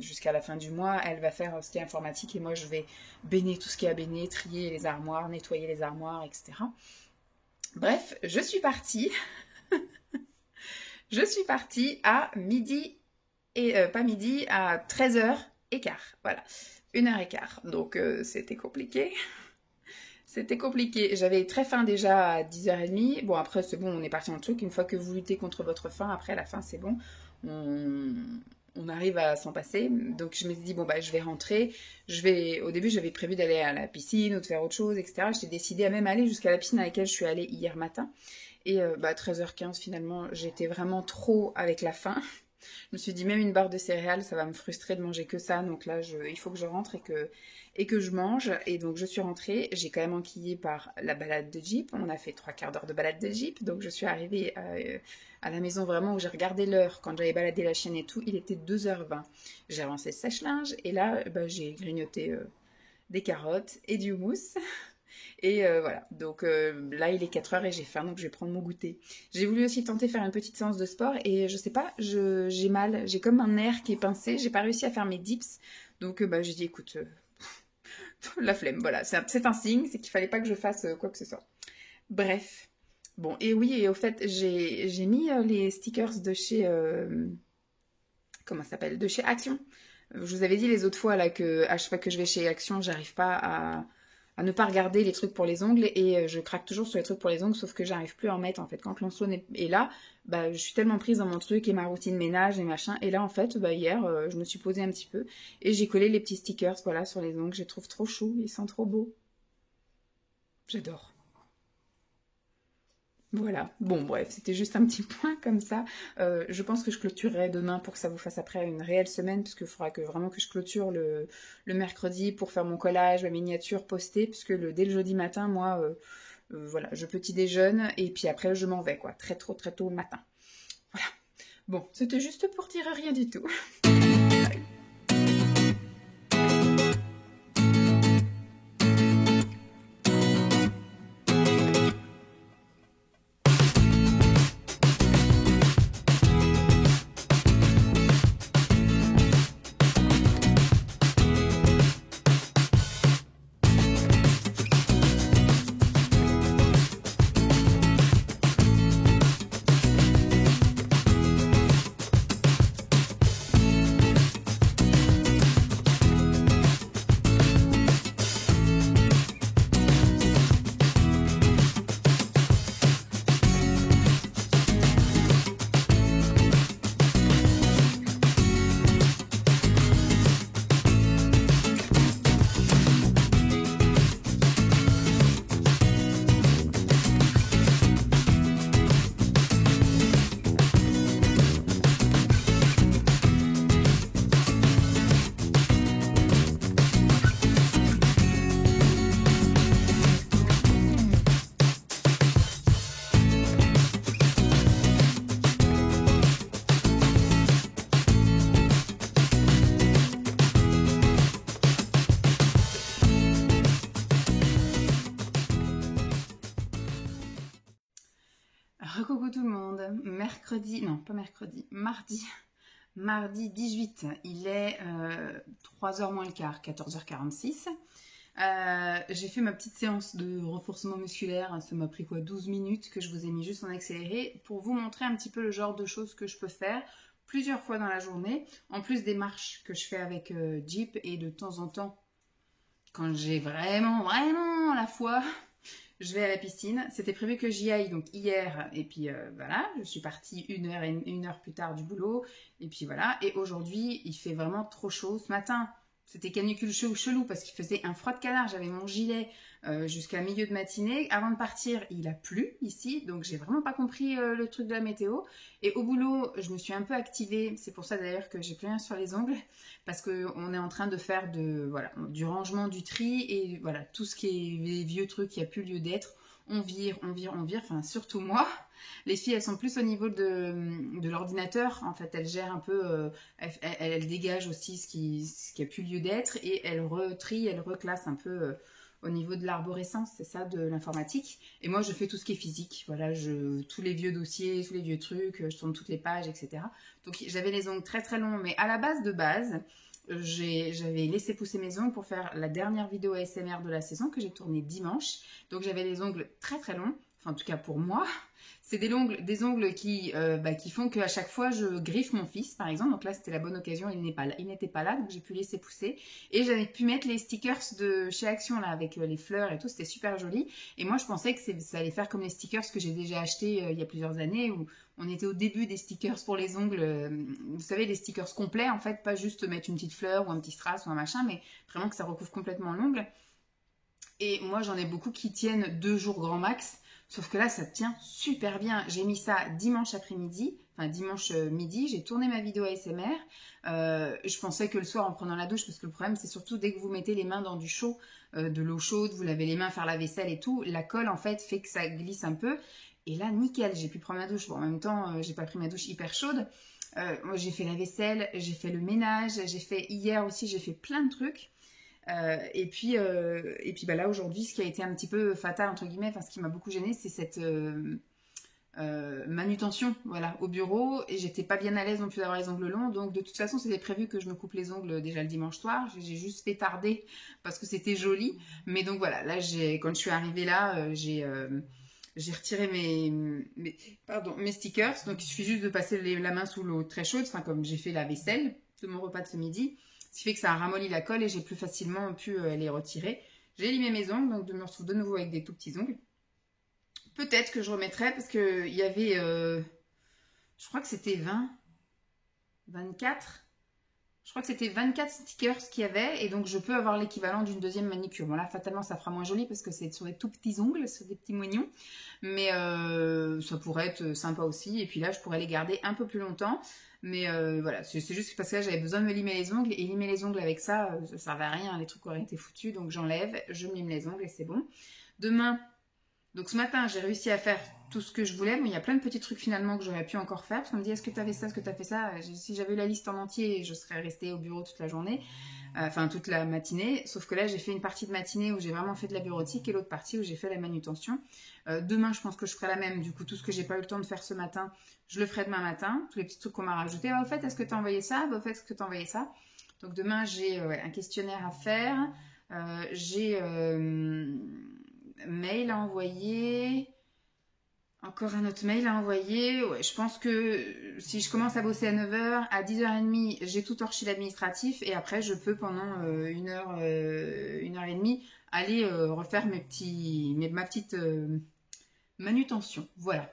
jusqu'à la fin du mois, elle va faire ce qui est informatique, et moi, je vais bénir tout ce qui est à bénir, trier les armoires, nettoyer les armoires, etc. Bref, je suis partie. Je suis partie à midi, pas midi, à 13h15. Voilà, 1h15. Donc, c'était compliqué. C'était compliqué. J'avais très faim déjà à 10h30. Bon, après, c'est bon, on est parti dans le truc. Une fois que vous luttez contre votre faim, après, à la fin, c'est bon. On arrive à s'en passer. Donc, je me suis dit, bon, je vais rentrer. Au début, j'avais prévu d'aller à la piscine ou de faire autre chose, etc. J'étais décidée à même aller jusqu'à la piscine à laquelle je suis allée hier matin. Et 13h15, finalement, j'étais vraiment trop avec la faim. Je me suis dit, même une barre de céréales, ça va me frustrer de manger que ça. Donc là, il faut que je rentre et que je mange. Et donc, je suis rentrée. J'ai quand même enquillé par la balade de Jeep. On a fait 3/4 d'heure de balade de Jeep. Donc, je suis arrivée à la maison vraiment où j'ai regardé l'heure. Quand j'avais baladé la chienne et tout, il était 2h20. J'ai avancé le sèche-linge. Et là, j'ai grignoté des carottes et du houmous. Et voilà, donc là il est 4h et j'ai faim, donc je vais prendre mon goûter. J'ai voulu aussi tenter faire une petite séance de sport et je sais pas, j'ai mal, j'ai comme un nerf qui est pincé, j'ai pas réussi à faire mes dips, donc j'ai dit écoute, la flemme, voilà, c'est un signe, c'est qu'il fallait pas que je fasse quoi que ce soit. Bref, bon, et oui, et au fait, j'ai mis les stickers de chez, comment ça s'appelle, de chez Action. Je vous avais dit les autres fois là que à chaque fois que je vais chez Action, j'arrive pas à ne pas regarder les trucs pour les ongles et je craque toujours sur les trucs pour les ongles, sauf que j'arrive plus à en mettre en fait. Quand l'onceau est là, bah je suis tellement prise dans mon truc et ma routine ménage et machin. Et là en fait, bah hier, je me suis posée un petit peu et j'ai collé les petits stickers voilà sur les ongles. Je les trouve trop choux, ils sont trop beaux. J'adore. Voilà, bon bref, c'était juste un petit point comme ça. Je pense que je clôturerai demain pour que ça vous fasse après une réelle semaine, parce qu'il faudra que vraiment que je clôture le mercredi pour faire mon collage, ma miniature, poster, puisque dès le jeudi matin, moi, voilà, je petit déjeune et puis après je m'en vais, quoi, très tôt le matin. Voilà. Bon, c'était juste pour dire rien du tout. Recoucou tout le monde, mercredi, non pas mercredi, mardi 18, il est 3h moins le quart, 14h46. J'ai fait ma petite séance de renforcement musculaire, ça m'a pris quoi 12 minutes que je vous ai mis juste en accéléré pour vous montrer un petit peu le genre de choses que je peux faire plusieurs fois dans la journée, en plus des marches que je fais avec Jeep et de temps en temps, quand j'ai vraiment la foi, je vais à la piscine. C'était prévu que j'y aille donc hier et puis voilà, je suis partie une heure plus tard du boulot et puis voilà. Et aujourd'hui, il fait vraiment trop chaud. Ce matin, c'était canicule chelou parce qu'il faisait un froid de canard. J'avais mon gilet jusqu'à milieu de matinée. Avant de partir, il a plu ici, donc j'ai vraiment pas compris le truc de la météo. Et au boulot, je me suis un peu activée. C'est pour ça d'ailleurs que j'ai plus rien sur les ongles parce qu'on est en train de faire du rangement, du tri et voilà tout ce qui est les vieux trucs qui a plus lieu d'être. On vire, enfin surtout moi. Les filles, elles sont plus au niveau de l'ordinateur. En fait, elles gèrent un peu, elles dégagent aussi ce qui a plus lieu d'être et elles retrient, elles reclassent un peu au niveau de l'arborescence, c'est ça, de l'informatique. Et moi, je fais tout ce qui est physique. Voilà, tous les vieux dossiers, tous les vieux trucs, je tourne toutes les pages, etc. Donc, j'avais les ongles très longs, mais à la base, j'avais laissé pousser mes ongles pour faire la dernière vidéo ASMR de la saison que j'ai tournée dimanche. Donc j'avais les ongles très longs, enfin en tout cas pour moi. C'est des ongles qui font qu'à chaque fois je griffe mon fils par exemple. Donc là c'était la bonne occasion, il n'était pas là donc j'ai pu laisser pousser. Et j'avais pu mettre les stickers de chez Action là avec les fleurs et tout, c'était super joli. Et moi je pensais que ça allait faire comme les stickers que j'ai déjà achetés il y a plusieurs années où on était au début des stickers pour les ongles, vous savez, les stickers complets en fait, pas juste mettre une petite fleur ou un petit strass ou un machin, mais vraiment que ça recouvre complètement l'ongle. Et moi j'en ai beaucoup qui tiennent 2 jours grand max, sauf que là ça tient super bien. J'ai mis ça dimanche après-midi, enfin dimanche midi, j'ai tourné ma vidéo ASMR. Je pensais que le soir en prenant la douche, parce que le problème c'est surtout dès que vous mettez les mains dans du chaud, de l'eau chaude, vous lavez les mains, faire la vaisselle et tout, la colle en fait fait que ça glisse un peu. Et là, nickel, j'ai pu prendre ma douche. Bon, en même temps, j'ai pas pris ma douche hyper chaude. Moi, j'ai fait la vaisselle, j'ai fait le ménage, hier aussi, j'ai fait plein de trucs. Et puis là, aujourd'hui, ce qui a été un petit peu fatal, entre guillemets, enfin, ce qui m'a beaucoup gênée, c'est cette manutention, voilà, au bureau. Et j'étais pas bien à l'aise non plus d'avoir les ongles longs. Donc, de toute façon, c'était prévu que je me coupe les ongles déjà le dimanche soir. J'ai juste fait tarder parce que c'était joli. Mais donc, voilà, là, quand je suis arrivée là, j'ai retiré mes stickers, donc il suffit juste de passer la main sous l'eau très chaude, enfin comme j'ai fait la vaisselle de mon repas de ce midi. Ce qui fait que ça a ramolli la colle et j'ai plus facilement pu les retirer. J'ai limé mes ongles, donc je me retrouve de nouveau avec des tout petits ongles. Peut-être que je remettrai parce qu'il y avait, je crois que c'était 24. Je crois que c'était 24 stickers qu'il y avait et donc je peux avoir l'équivalent d'une deuxième manicure. Bon là, fatalement, ça fera moins joli parce que c'est sur des tout petits ongles, sur des petits moignons. Mais ça pourrait être sympa aussi. Et puis là, je pourrais les garder un peu plus longtemps. Mais voilà, c'est juste parce que là, j'avais besoin de me limer les ongles. Et limer les ongles avec ça, ça servait à rien. Les trucs auraient été foutus. Donc j'enlève, je me lime les ongles et c'est bon. Demain, donc ce matin, j'ai réussi à faire tout ce que je voulais. Bon, il y a plein de petits trucs finalement que j'aurais pu encore faire. Parce qu'on me dit, est-ce que tu as fait ça, est-ce que tu as fait ça? Si j'avais eu la liste en entier, je serais restée au bureau toute la journée. Enfin, toute la matinée. Sauf que là, j'ai fait une partie de matinée où j'ai vraiment fait de la bureautique et l'autre partie où j'ai fait la manutention. Demain, je pense que je ferai la même. Du coup, tout ce que j'ai pas eu le temps de faire ce matin, je le ferai demain matin. Tous les petits trucs qu'on m'a rajoutés. Ah, au fait, est-ce que tu as envoyé ça? Au fait, est-ce que tu as envoyé ça? Donc demain, j'ai un questionnaire à faire. J'ai mail à envoyer. Encore un autre mail à envoyer. Ouais, je pense que si je commence à bosser à 9h, à 10h30, j'ai tout torché l'administratif et après je peux pendant 1h30 aller refaire ma petite manutention. Voilà.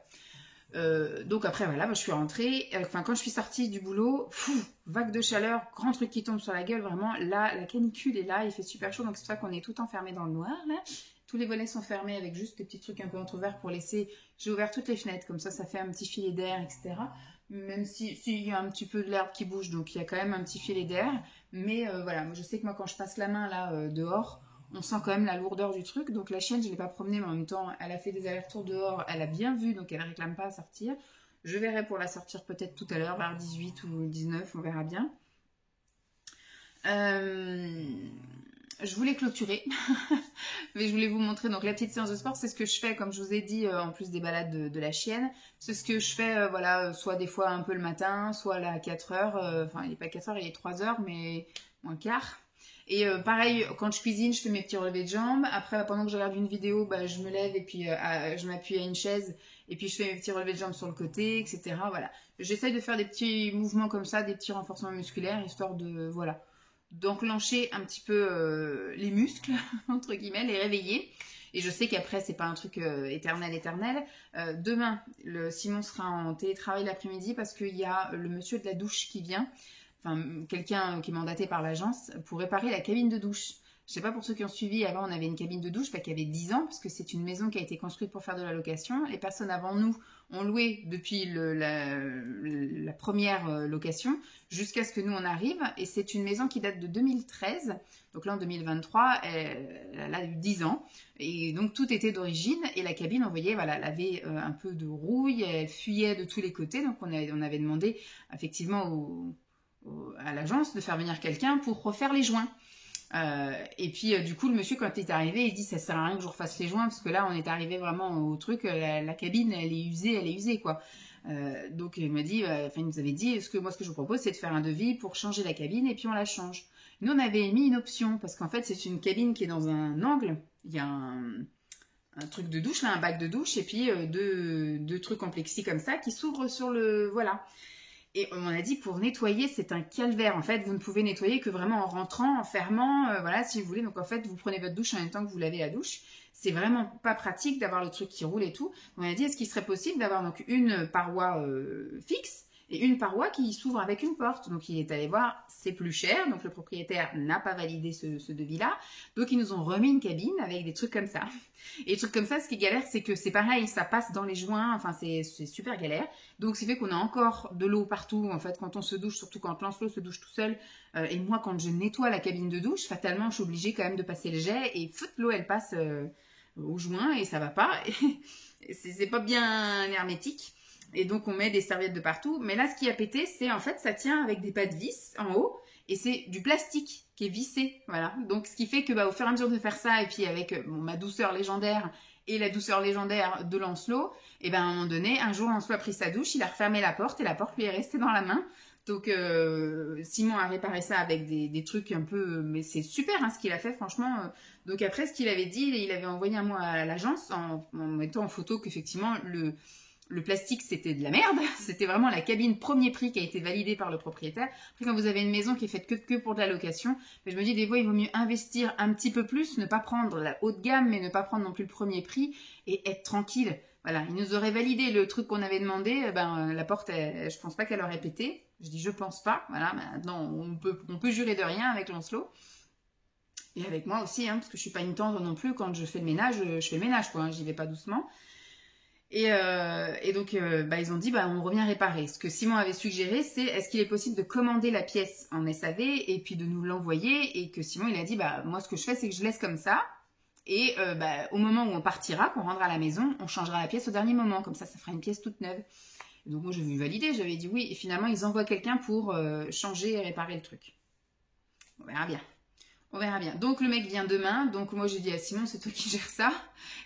Donc après voilà, je suis rentrée. Enfin quand je suis sortie du boulot, vague de chaleur, grand truc qui tombe sur la gueule, vraiment. Là, la canicule est là, il fait super chaud, donc c'est pour ça qu'on est tout enfermé dans le noir là. Tous les volets sont fermés avec juste des petits trucs un peu entrouverts pour laisser. J'ai ouvert toutes les fenêtres, comme ça fait un petit filet d'air, etc. Même s'il y a un petit peu de l'herbe qui bouge, donc il y a quand même un petit filet d'air. Mais voilà, je sais que moi quand je passe la main là dehors, on sent quand même la lourdeur du truc. Donc la chienne, je ne l'ai pas promenée, mais en même temps, elle a fait des allers-retours dehors, elle a bien vu, donc elle ne réclame pas à sortir. Je verrai pour la sortir peut-être tout à l'heure, vers 18 ou 19, on verra bien. Je voulais clôturer, mais je voulais vous montrer donc la petite séance de sport. C'est ce que je fais, comme je vous ai dit, en plus des balades de la chienne. C'est ce que je fais, voilà, soit des fois un peu le matin, soit là à 4h. Enfin, il n'est pas 4h, il est 3h, mais moins quart. Et pareil, quand je cuisine, je fais mes petits relevés de jambes. Après, pendant que je regarde une vidéo, je me lève et puis je m'appuie à une chaise. Et puis je fais mes petits relevés de jambes sur le côté, etc. Voilà. J'essaye de faire des petits mouvements comme ça, des petits renforcements musculaires, histoire de, voilà, d'enclencher un petit peu les muscles, entre guillemets, les réveiller. Et je sais qu'après, c'est pas un truc éternel. Demain, Simon sera en télétravail l'après-midi parce qu'il y a le monsieur de la douche qui vient, enfin, quelqu'un qui est mandaté par l'agence pour réparer la cabine de douche. Je sais pas pour ceux qui ont suivi, avant on avait une cabine de douche qui avait 10 ans, parce que c'est une maison qui a été construite pour faire de la location. Les personnes avant nous ont loué depuis la première location jusqu'à ce que nous on arrive. Et c'est une maison qui date de 2013. Donc là en 2023, elle a eu 10 ans. Et donc tout était d'origine. Et la cabine, on voyait, voilà, elle avait un peu de rouille, elle fuyait de tous les côtés. Donc on avait demandé effectivement à l'agence de faire venir quelqu'un pour refaire les joints. Et puis du coup le monsieur quand il est arrivé il dit ça sert à rien que je refasse les joints parce que là on est arrivé vraiment au truc, la cabine elle est usée quoi. Donc il m'a dit, il nous avait dit ce que je vous propose c'est de faire un devis pour changer la cabine et puis on la change. Nous on avait mis une option parce qu'en fait c'est une cabine qui est dans un angle, il y a un truc de douche là, un bac de douche et puis deux trucs en plexi comme ça qui s'ouvrent sur le, voilà. Et on a dit pour nettoyer, c'est un calvaire. En fait, vous ne pouvez nettoyer que vraiment en rentrant, en fermant, voilà, si vous voulez. Donc en fait, vous prenez votre douche en même temps que vous lavez la douche. C'est vraiment pas pratique d'avoir le truc qui roule et tout. On a dit, est-ce qu'il serait possible d'avoir donc une paroi fixe et une paroi qui s'ouvre avec une porte. Donc il est allé voir, c'est plus cher. Donc le propriétaire n'a pas validé ce devis-là. Donc ils nous ont remis une cabine avec des trucs comme ça. Et des trucs comme ça, ce qui est galère, c'est que c'est pareil, ça passe dans les joints, enfin c'est super galère. Donc ce qui fait qu'on a encore de l'eau partout, en fait, quand on se douche, surtout quand Lancelot se douche tout seul. Et moi, quand je nettoie la cabine de douche, fatalement, je suis obligée quand même de passer le jet et l'eau, elle passe au joint et ça va pas. C'est pas bien hermétique. Et donc on met des serviettes de partout. Mais là, ce qui a pété, c'est en fait, ça tient avec des pas de vis en haut. Et c'est du plastique qui est vissé, voilà. Donc ce qui fait que au fur et à mesure de faire ça, et puis avec ma douceur légendaire et la douceur légendaire de Lancelot, et à un moment donné, un jour Lancelot a pris sa douche, il a refermé la porte et la porte lui est restée dans la main. Donc Simon a réparé ça avec des trucs un peu, mais c'est super ce qu'il a fait franchement. Donc après ce qu'il avait dit, il avait envoyé un mot à l'agence en mettant en photo qu'effectivement le plastique, c'était de la merde. C'était vraiment la cabine premier prix qui a été validée par le propriétaire. Après, quand vous avez une maison qui est faite que pour de la location, je me dis des fois, il vaut mieux investir un petit peu plus, ne pas prendre la haute gamme, mais ne pas prendre non plus le premier prix et être tranquille. Voilà, ils nous auraient validé le truc qu'on avait demandé. La porte, je pense pas qu'elle aurait pété. Je dis je pense pas. Voilà, maintenant, on peut jurer de rien avec Lancelot. Et avec moi aussi, hein, parce que je suis pas une tendre non plus. Quand je fais le ménage, je fais le ménage, quoi. Hein, j'y vais pas doucement. Et donc, ils ont dit, on revient réparer. Ce que Simon avait suggéré, c'est est-ce qu'il est possible de commander la pièce en SAV et puis de nous l'envoyer. Et que Simon, il a dit, moi, ce que je fais, c'est que je laisse comme ça. Et au moment où on partira, qu'on rendra à la maison, on changera la pièce au dernier moment. Comme ça fera une pièce toute neuve. Et donc, moi, j'ai vu valider, j'avais dit oui. Et finalement, ils envoient quelqu'un pour changer et réparer le truc. On verra bien. On verra bien. Donc, le mec vient demain. Donc, moi, j'ai dit à Simon, c'est toi qui gères ça.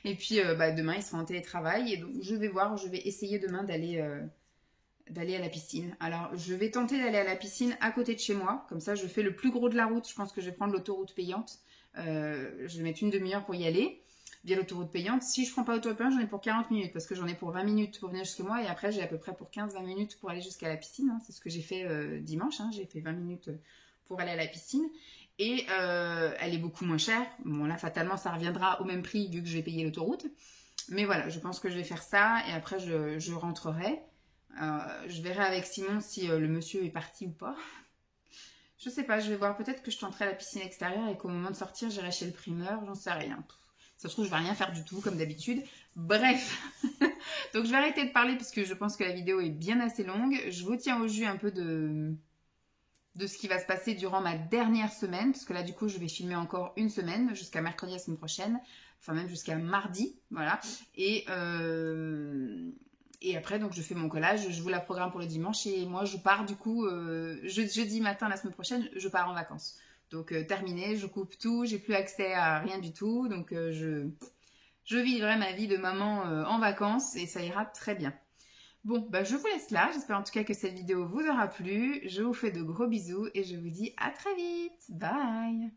Et puis, demain, il sera en télétravail. Et donc, je vais essayer demain d'aller à la piscine. Alors, je vais tenter d'aller à la piscine à côté de chez moi. Comme ça, je fais le plus gros de la route. Je pense que je vais prendre l'autoroute payante. Je vais mettre une demi-heure pour y aller. Via l'autoroute payante. Si je prends pas l'autoroute payante, j'en ai pour 40 minutes. Parce que j'en ai pour 20 minutes pour venir jusqu'à moi. Et après, j'ai à peu près pour 15-20 minutes pour aller jusqu'à la piscine. Hein. C'est ce que j'ai fait dimanche. Hein. J'ai fait 20 minutes pour aller à la piscine. Et elle est beaucoup moins chère. Bon, là, fatalement, ça reviendra au même prix vu que je vais payer l'autoroute. Mais voilà, je pense que je vais faire ça. Et après, je rentrerai. Je verrai avec Simon si le monsieur est parti ou pas. Je sais pas, je vais voir. Peut-être que je tenterai la piscine extérieure et qu'au moment de sortir, j'irai chez le primeur. J'en sais rien. Ça se trouve, je vais rien faire du tout, comme d'habitude. Bref. Donc, je vais arrêter de parler parce que je pense que la vidéo est bien assez longue. Je vous tiens au jus un peu de ce qui va se passer durant ma dernière semaine, parce que là, du coup, je vais filmer encore une semaine, jusqu'à mercredi la semaine prochaine, enfin même jusqu'à mardi, voilà. Et après, donc, je fais mon collage, je vous la programme pour le dimanche, et moi, je pars, du coup, jeudi matin la semaine prochaine, je pars en vacances. Donc, terminé, je coupe tout, j'ai plus accès à rien du tout, donc je vivrai ma vie de maman en vacances, et ça ira très bien. Bon, je vous laisse là. J'espère en tout cas que cette vidéo vous aura plu. Je vous fais de gros bisous et je vous dis à très vite. Bye!